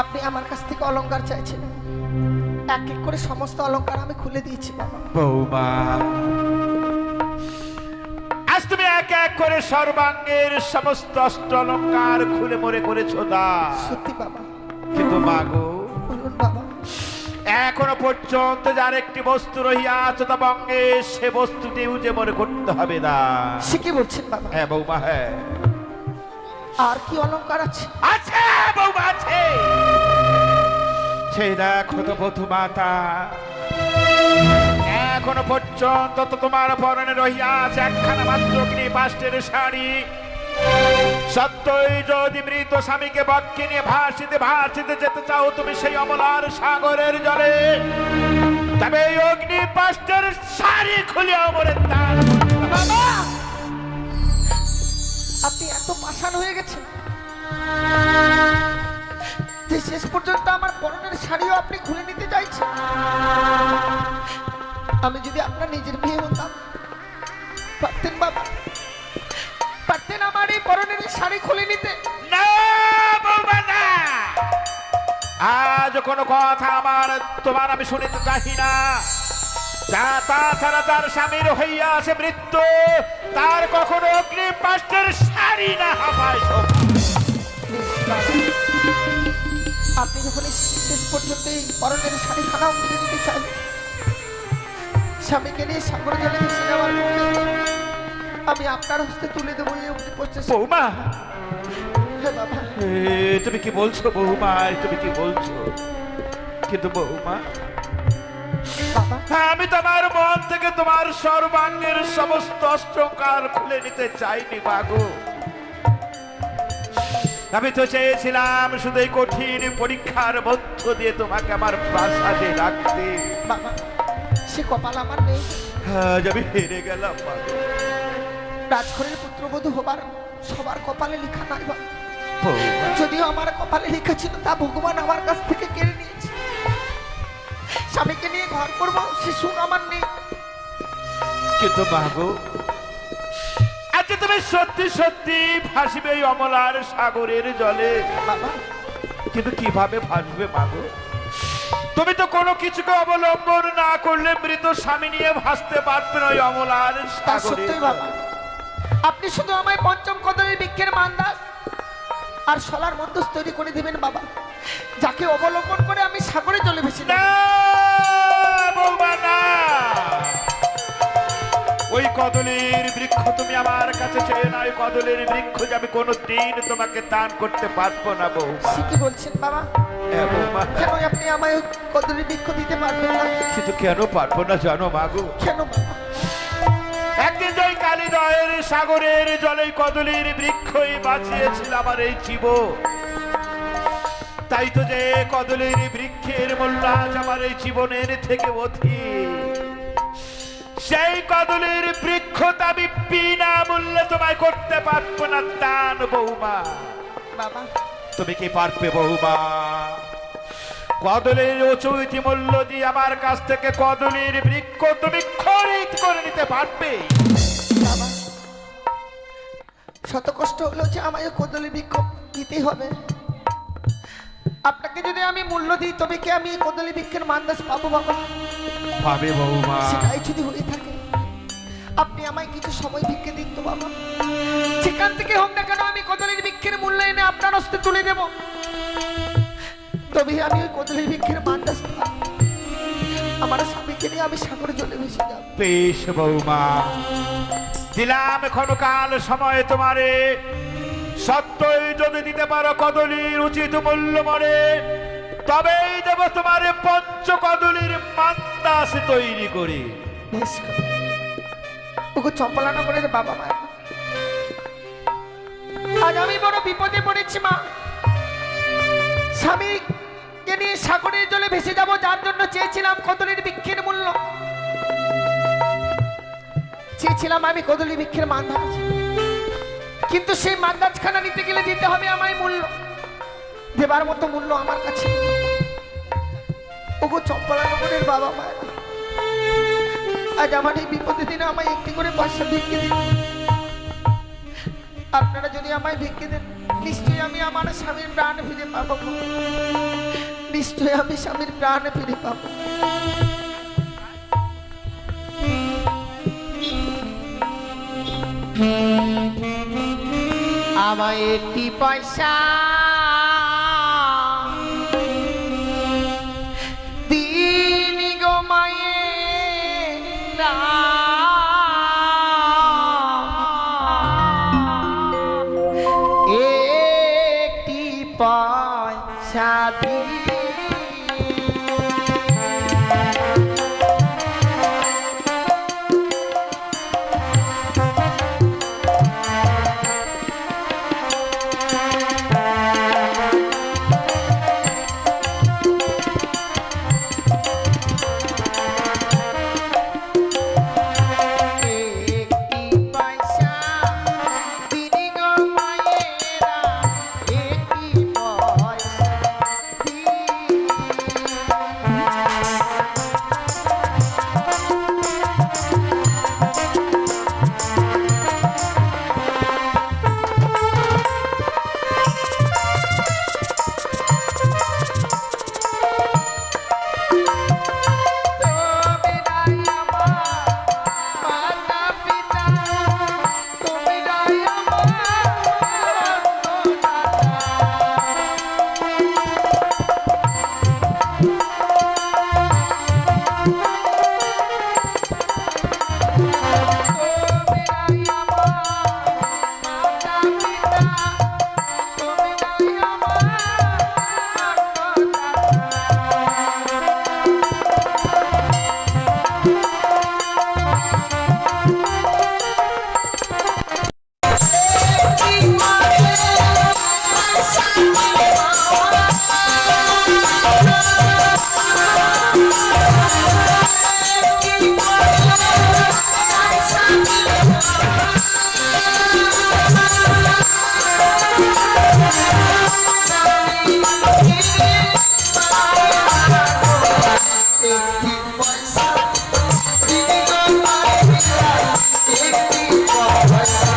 Speaker 1: আপনি আমার কাছ থেকে অলংকার চাইছিলেন, এক এক করে সমস্ত অলংকার আমি খুলে দিয়েছি বাবা।
Speaker 3: বৌমা, আজ তুমি এক এক করে সর্বাঙ্গের সমস্ত অষ্ট অলঙ্কার খুলে মরে করেছো দা।
Speaker 1: সত্যি বাবা।
Speaker 3: কিন্তু মাগো,
Speaker 1: বলুন বাবা।
Speaker 3: এখনো পর্যন্ত যার একটি বস্তু রহিয়াছে তা বঙ্গে, সে বস্তুটিও যে মনে করতে হবে না।
Speaker 1: সে কি বলছেন বাবা?
Speaker 3: হ্যাঁ বৌমা, হ্যাঁ
Speaker 1: আর কি অলংকার আছে?
Speaker 3: আছে বৌমা, আছে। সেই দেখো তো বধূ মাতা, এখনো পর্যন্ত তো তোমার পরনে রহিয়াছে একখানা মাত্র পাষ্টের শাড়ি। সত্যই যদি মৃত স্বামীকে বক্ষে নিয়ে ভাসিতে ভাসিতে যেতে চাও তুমি সেই অমলার সাগরের জলে, তবে এই অগ্নি পাষ্টের শাড়ি খুলে অমরের দান।
Speaker 1: বাবা, আপনি এত পাষাণ হয়ে গেছেন যে শেষ পর্যন্ত আমার পরনের শাড়িও আপনি খুলে নিতে চাইছেন। আমি যদি আপনার নিজের মেয়ে হতাম, পারতেন বাবা, পারতেন আমার এই পরনের শাড়ি খুলে নিতে?
Speaker 3: না বৌমা, না। আজ কোনো কথা তোমার আমি শুনিতে চাহি না। যা তাছাড়া তার স্বামীর হইয়াছে মৃত্যু, তার কখনো অগ্নি পাষ্টের শাড়ি না হবায়।
Speaker 1: আপনি যখন এই শেষ পর্যন্ত এই পরনের শাড়ি খানাও খুলে নিতে চান, স্বামীকে নিয়ে সাগর জলে ভেসে যাওয়ার পূর্বে আমি আপনার হস্তে তুলে দেবো এই অগ্নি পশ্চাৎ।
Speaker 3: বৌমা,
Speaker 1: হ্যাঁ বাবা।
Speaker 3: তুমি কি বলছো বৌমা, তুমি কি বলছো? কিন্তু বৌমা,
Speaker 1: বাবা,
Speaker 3: আমি তোমার মন থেকে তোমার সর্বাঙ্গের সমস্ত অস্ত্রকার খুলে নিতে চাইনি মাগো। আমি তো চেয়েছিলাম শুধু এই কঠিন পরীক্ষার মধ্য দিয়ে তোমাকে আমার প্রাসাদে রাখতে।
Speaker 1: বাবা, সে কপাল আমার নেই।
Speaker 3: আজ আমি হেরে গেলাম মাগো।
Speaker 1: রাজঘরের পুত্রবধূ হবার সবার কপালে লেখা নাই বাবা।
Speaker 3: বৌমা,
Speaker 1: যদিও আমার কপালে লেখা ছিল, তা ভগবান আমার কাছ থেকে কেড়ে নিয়েছে। স্বামীকে নিয়ে ঘর করবো সে সুখ আমার নেই।
Speaker 3: কিন্তু মাগো, আজ আজ তুমি সত্যি সত্যি ভাসবে এই অমলার সাগরের জলে।
Speaker 1: বাবা
Speaker 3: কিন্তু কিভাবে ভাসবে মাগো? তুমি তো কোনো কিছুকে অবলম্বন না করলে মৃত স্বামী নিয়ে ভাসতে পারবে না ওই অমলার
Speaker 1: তা
Speaker 3: সাগরে।
Speaker 1: সত্যই বাবা, আপনি শুধু আমায় পঞ্চম কদলের বৃক্ষের মান্দাস আর শলার মধ্যস্থ তৈরি করে দিবেন বাবা, যাকে অবলম্বন করে আমি সাগরে চলে ভেসে
Speaker 3: না
Speaker 1: যাব।
Speaker 3: বৌমা না, ওই কদলের বৃক্ষ তুমি আমার কাছে চেয়ে না, ওই কদলের বৃক্ষ যে আমি কোনোদিন তোমাকে দান করতে পারবো না বৌমা।
Speaker 1: সে কি বলছেন বাবা?
Speaker 3: হ্যাঁ বৌমা।
Speaker 1: কেন আপনি আমায় ওই কদলের বৃক্ষ দিতে পারবেন না?
Speaker 3: কিন্তু কেন পারবো না জানো মাগো?
Speaker 1: কেন বাবা?
Speaker 3: একদিন যে কালিদয়ের সাগরের জলে কদলের বৃক্ষই বাঁচিয়েছিল আমার এই জীবন, তাই তো যে কদলের বৃক্ষের মূল্য আজ আমার এই জীবনের থেকে অধিক। সেই কদলের বৃক্ষ আমি বিনা মূল্যে তোমায় করতে পারবো না দান বৌমা।
Speaker 1: বাবা
Speaker 3: তুমি কি পারবে বৌমা? কদলের উঁচুতি মূল্য দিয়ে আমার কাছ থেকে কদলের বৃক্ষ তুমি খরিদ করে নিতে পারবে?
Speaker 1: বাবা, শত কষ্ট হলো যে আমায় ওই কদলের বৃক্ষ দিতেই হবে। আপনাকে যদি আমি মূল্য দিই তবে কি আমি এই কদলের বৃক্ষের মান্দাস পাবো বাবা?
Speaker 3: পাবে বৌমা।
Speaker 1: সেটাই যদি হয়ে থাকে আপনি আমায় কিছু সময় ভিক্ষে দিন তো বাবা। যেখান থেকে হোক না কেন আমি কদলের বৃক্ষের মূল্য এনে আপনার হস্তে তুলে দেব, তবে আমি ওই কদলের বৃক্ষের মান্দাস পাবো। আমার স্বামীকে নিয়ে আমি সাগরে জলে ভেসে যাব।
Speaker 3: বেশ বৌমা, দিলাম এখনো কাল সময় তোমারে। সত্যই যদি দিতে পারো কদলির উচিত মূল্য মরে, তবেই দেব তোমারে পঞ্চ কদলির মান্দাস তৈরি করে।
Speaker 1: বেশ করে ওকে চম্পলানগরের বাবা মা, আজ আমি বড় বিপদে পড়েছি মা। স্বামীকে নিয়ে সাগরের জলে ভেসে যাব, যার জন্য চেয়েছিলাম কদলের বৃক্ষের মূল্য, চেয়েছিলাম আমি কদলি বৃক্ষের মান্দাজ। কিন্তু সেই মান্দাজখানা নিতে গেলে দিতে হবে আমায় মূল্য, দেবার মতো মূল্য আমার কাছে নেই। ওগো চম্পলানগরের বাবা মা, আজ আমার এই বিপদের দিনে আমায় একটি করে পয়সা ভিক্ষে দিন। আপনারা যদি আমায় ভিক্ষে দেন নিশ্চয়ই আমি আমার স্বামীর প্রাণ ফিরে পাবো, নিশ্চয়ই আমি স্বামীর প্রাণ ফিরে পাবো। আমায় একটি পয়সা দিন গো মায়েরা, একটি পয়সা দিন। একটি পয়সা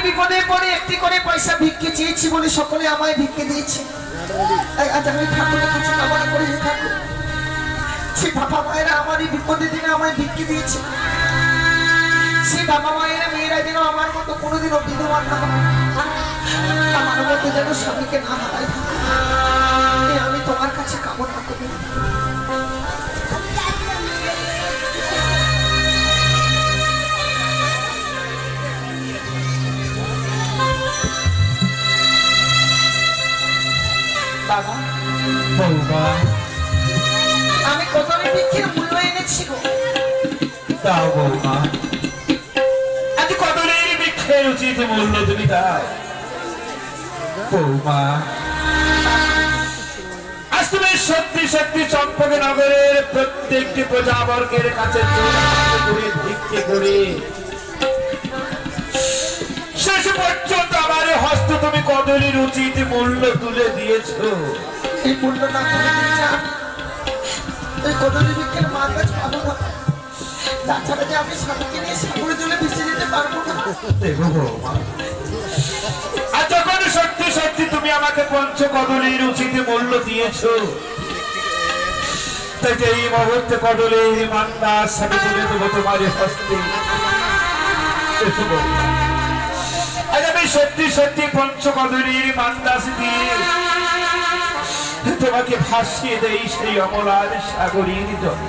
Speaker 1: বিপদে পড়ে একটি করে পয়সা ভিক্ষে চেয়েছি বলে সকলে আমায় ভিক্ষে দিয়েছে। আজ আমি ঠাকুরের কাছে কামনা করে ঠাকুর, সে বাবা মায়েরা আমারই বিপদের দিনে আমায় ভিক্ষে দিয়েছে, সে বাবা মায়েরা মেয়েরা যেন আমার মতো কোনোদিনও বিধবা না হয়, আমার মতো যেন স্বামীকে না হারায়। আমি তোমার কাছে কামনা করি। বাবা, আমি কত ভিক্ষের মূল্য এনেছি গো।
Speaker 4: দাও বৌমা,
Speaker 3: আজ কদলের বৃক্ষে উচিত মূল্য তুমি দাও বৌমা। আজ তুমি সত্যি সত্যি চম্পকনগরের প্রত্যেকটি প্রজাবর্গের কাছে ভিক্ষে করে শেষ পর্যন্ত আমার হস্ত তুমি কদলীর উচিত মূল্য তুলে দিয়েছো।
Speaker 1: এই মূল্য না করে দিচ্ছে আমি এই কদলী বৃক্ষের মার কাছে পাবো না। তাছাড়া যে আমি স্বামীকে নিয়ে সাগরে জলে ভেসে যেতে পারবো না।
Speaker 3: দেখো বৌমা, আর যখন সত্যি সত্যি তুমি আমাকে পঞ্চ কদলীর উচিত মূল্য দিয়েছো, তাই যে এই মুহূর্তে কদলীর মান্দাস আমি তুলে দেবো তোমার হস্তে। দেখো বৌমা, আজ আমি সত্যি সত্যি পঞ্চ কদলীর মান্দাস দিয়ে তোমাকে ভাসিয়ে দেই সেই অমলার সাগরীর জল।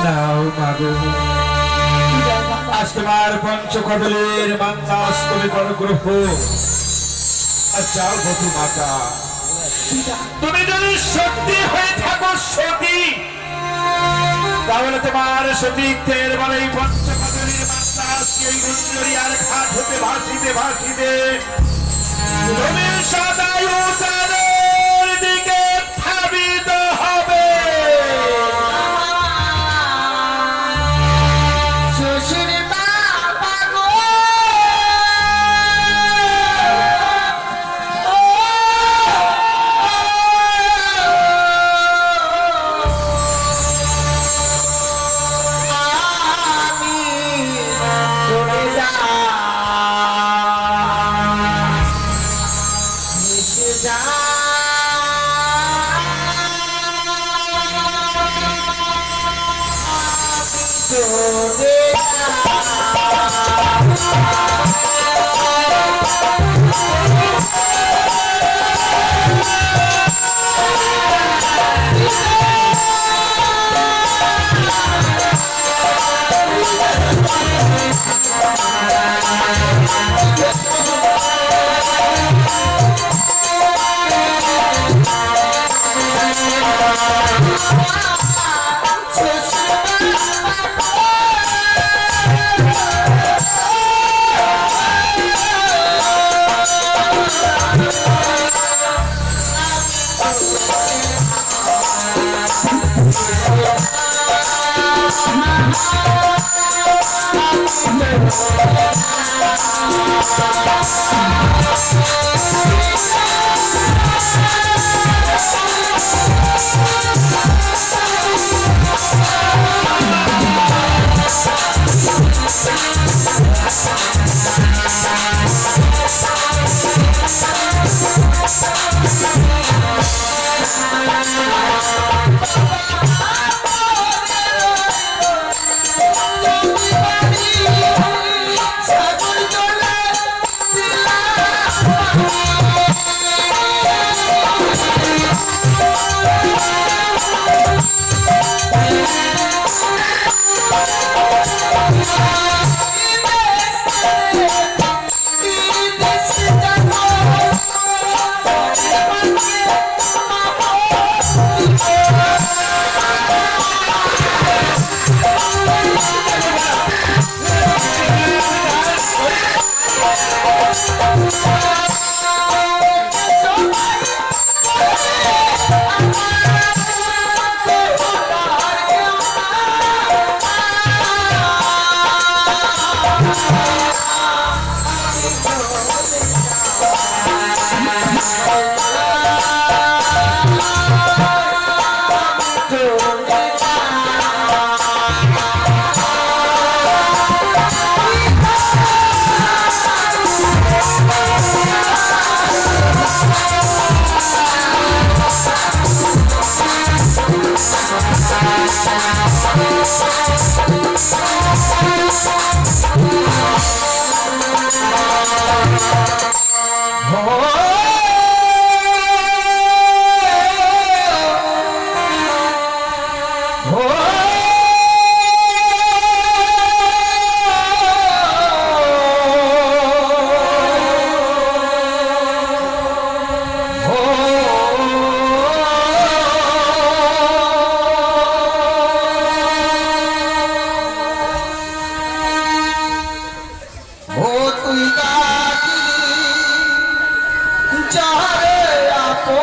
Speaker 3: নাও মাগো, আজ তোমার পঞ্চকদলের মান্দাস তুমি করো গ্রহ। আচ্ছা বধূ মাতা, তুমি যদি সত্যি হয়ে থাকো সতী, তাহলে তোমার সতীত্বের বলে এই পঞ্চকদলের মান্দাস এই গুঞ্জরিয়ার ঘাট হতে ভাসিতে ভাসিতে তুমি সদাই উত্তরের দিকে ধাবিত হবে।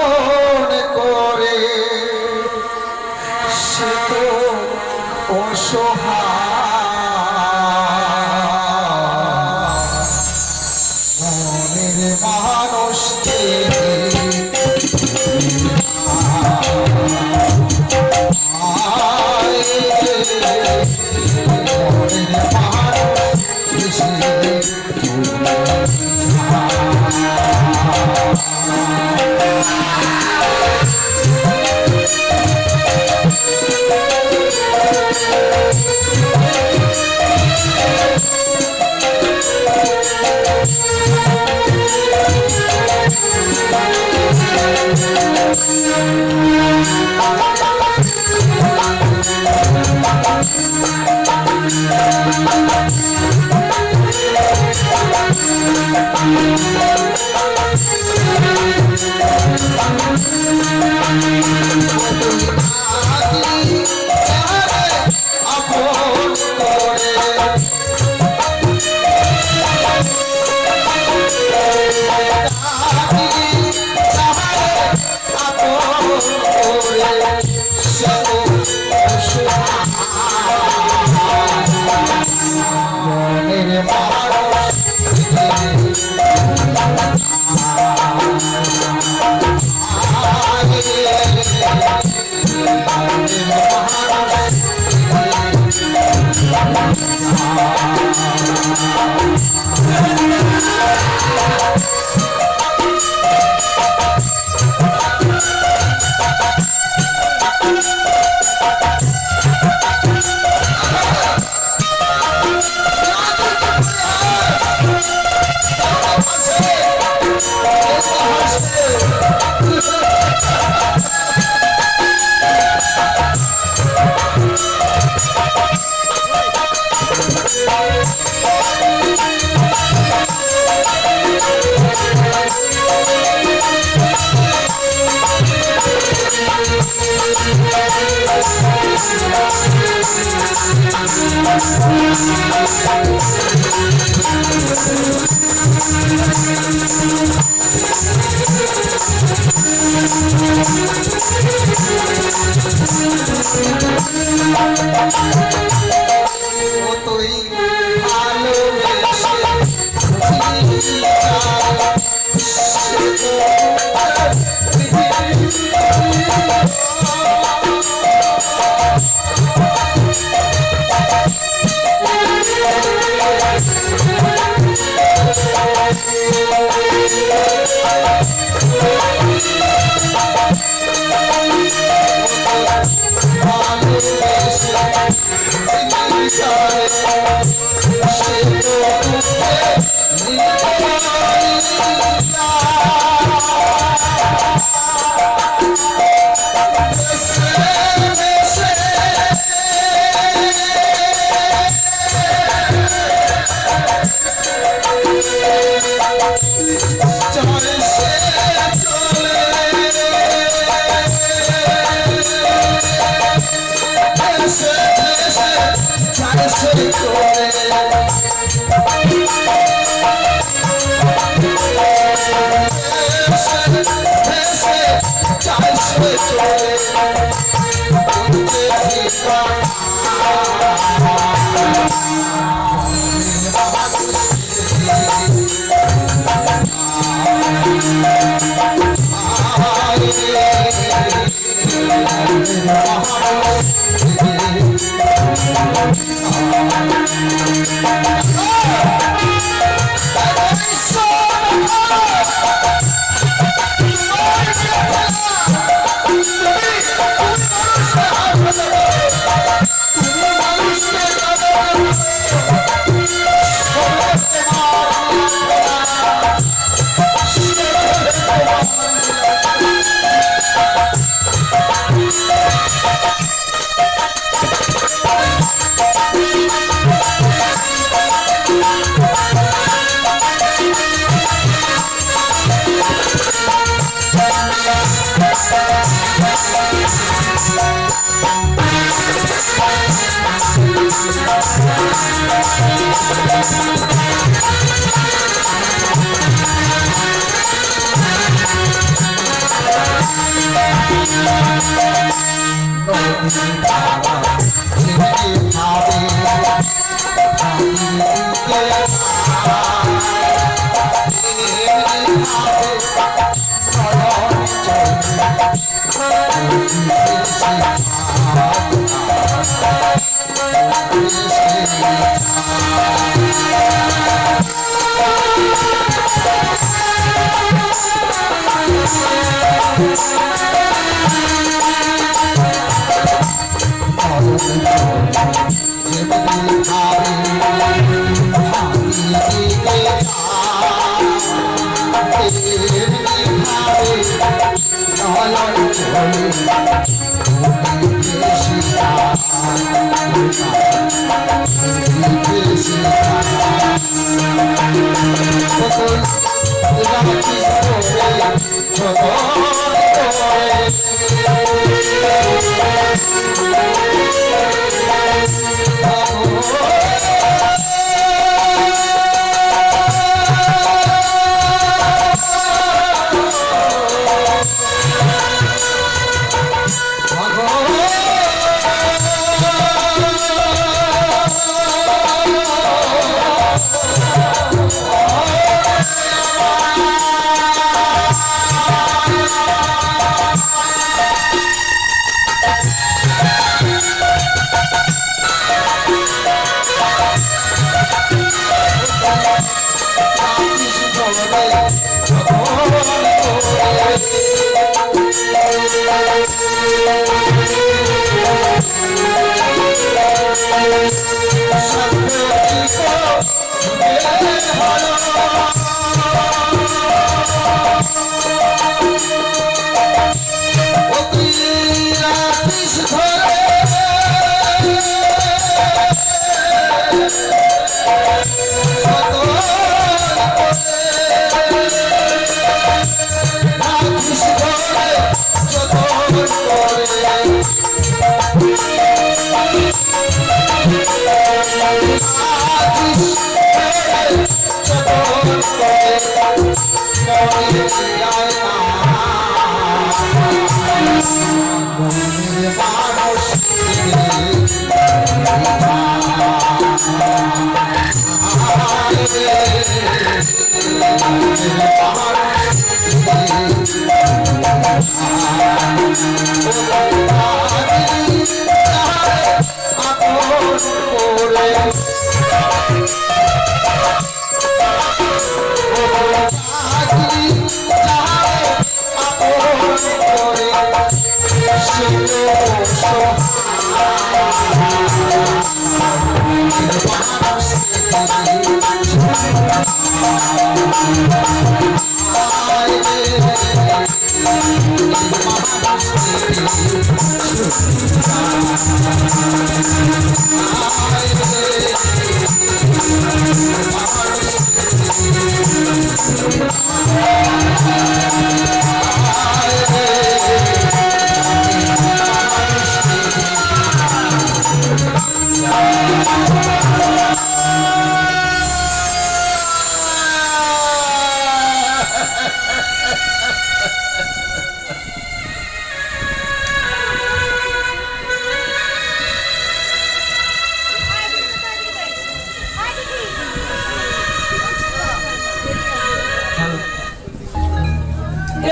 Speaker 4: আপন করে সে তো অসহায় মনের মানুষকে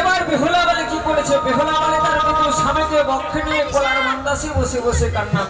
Speaker 5: এবার বেহুলা বলে কি করেছে? বেহুলা বলে তার কিন্তু স্বামীকে বক্ষে নিয়ে কোলার মন্দাসে বসে বসে কান্না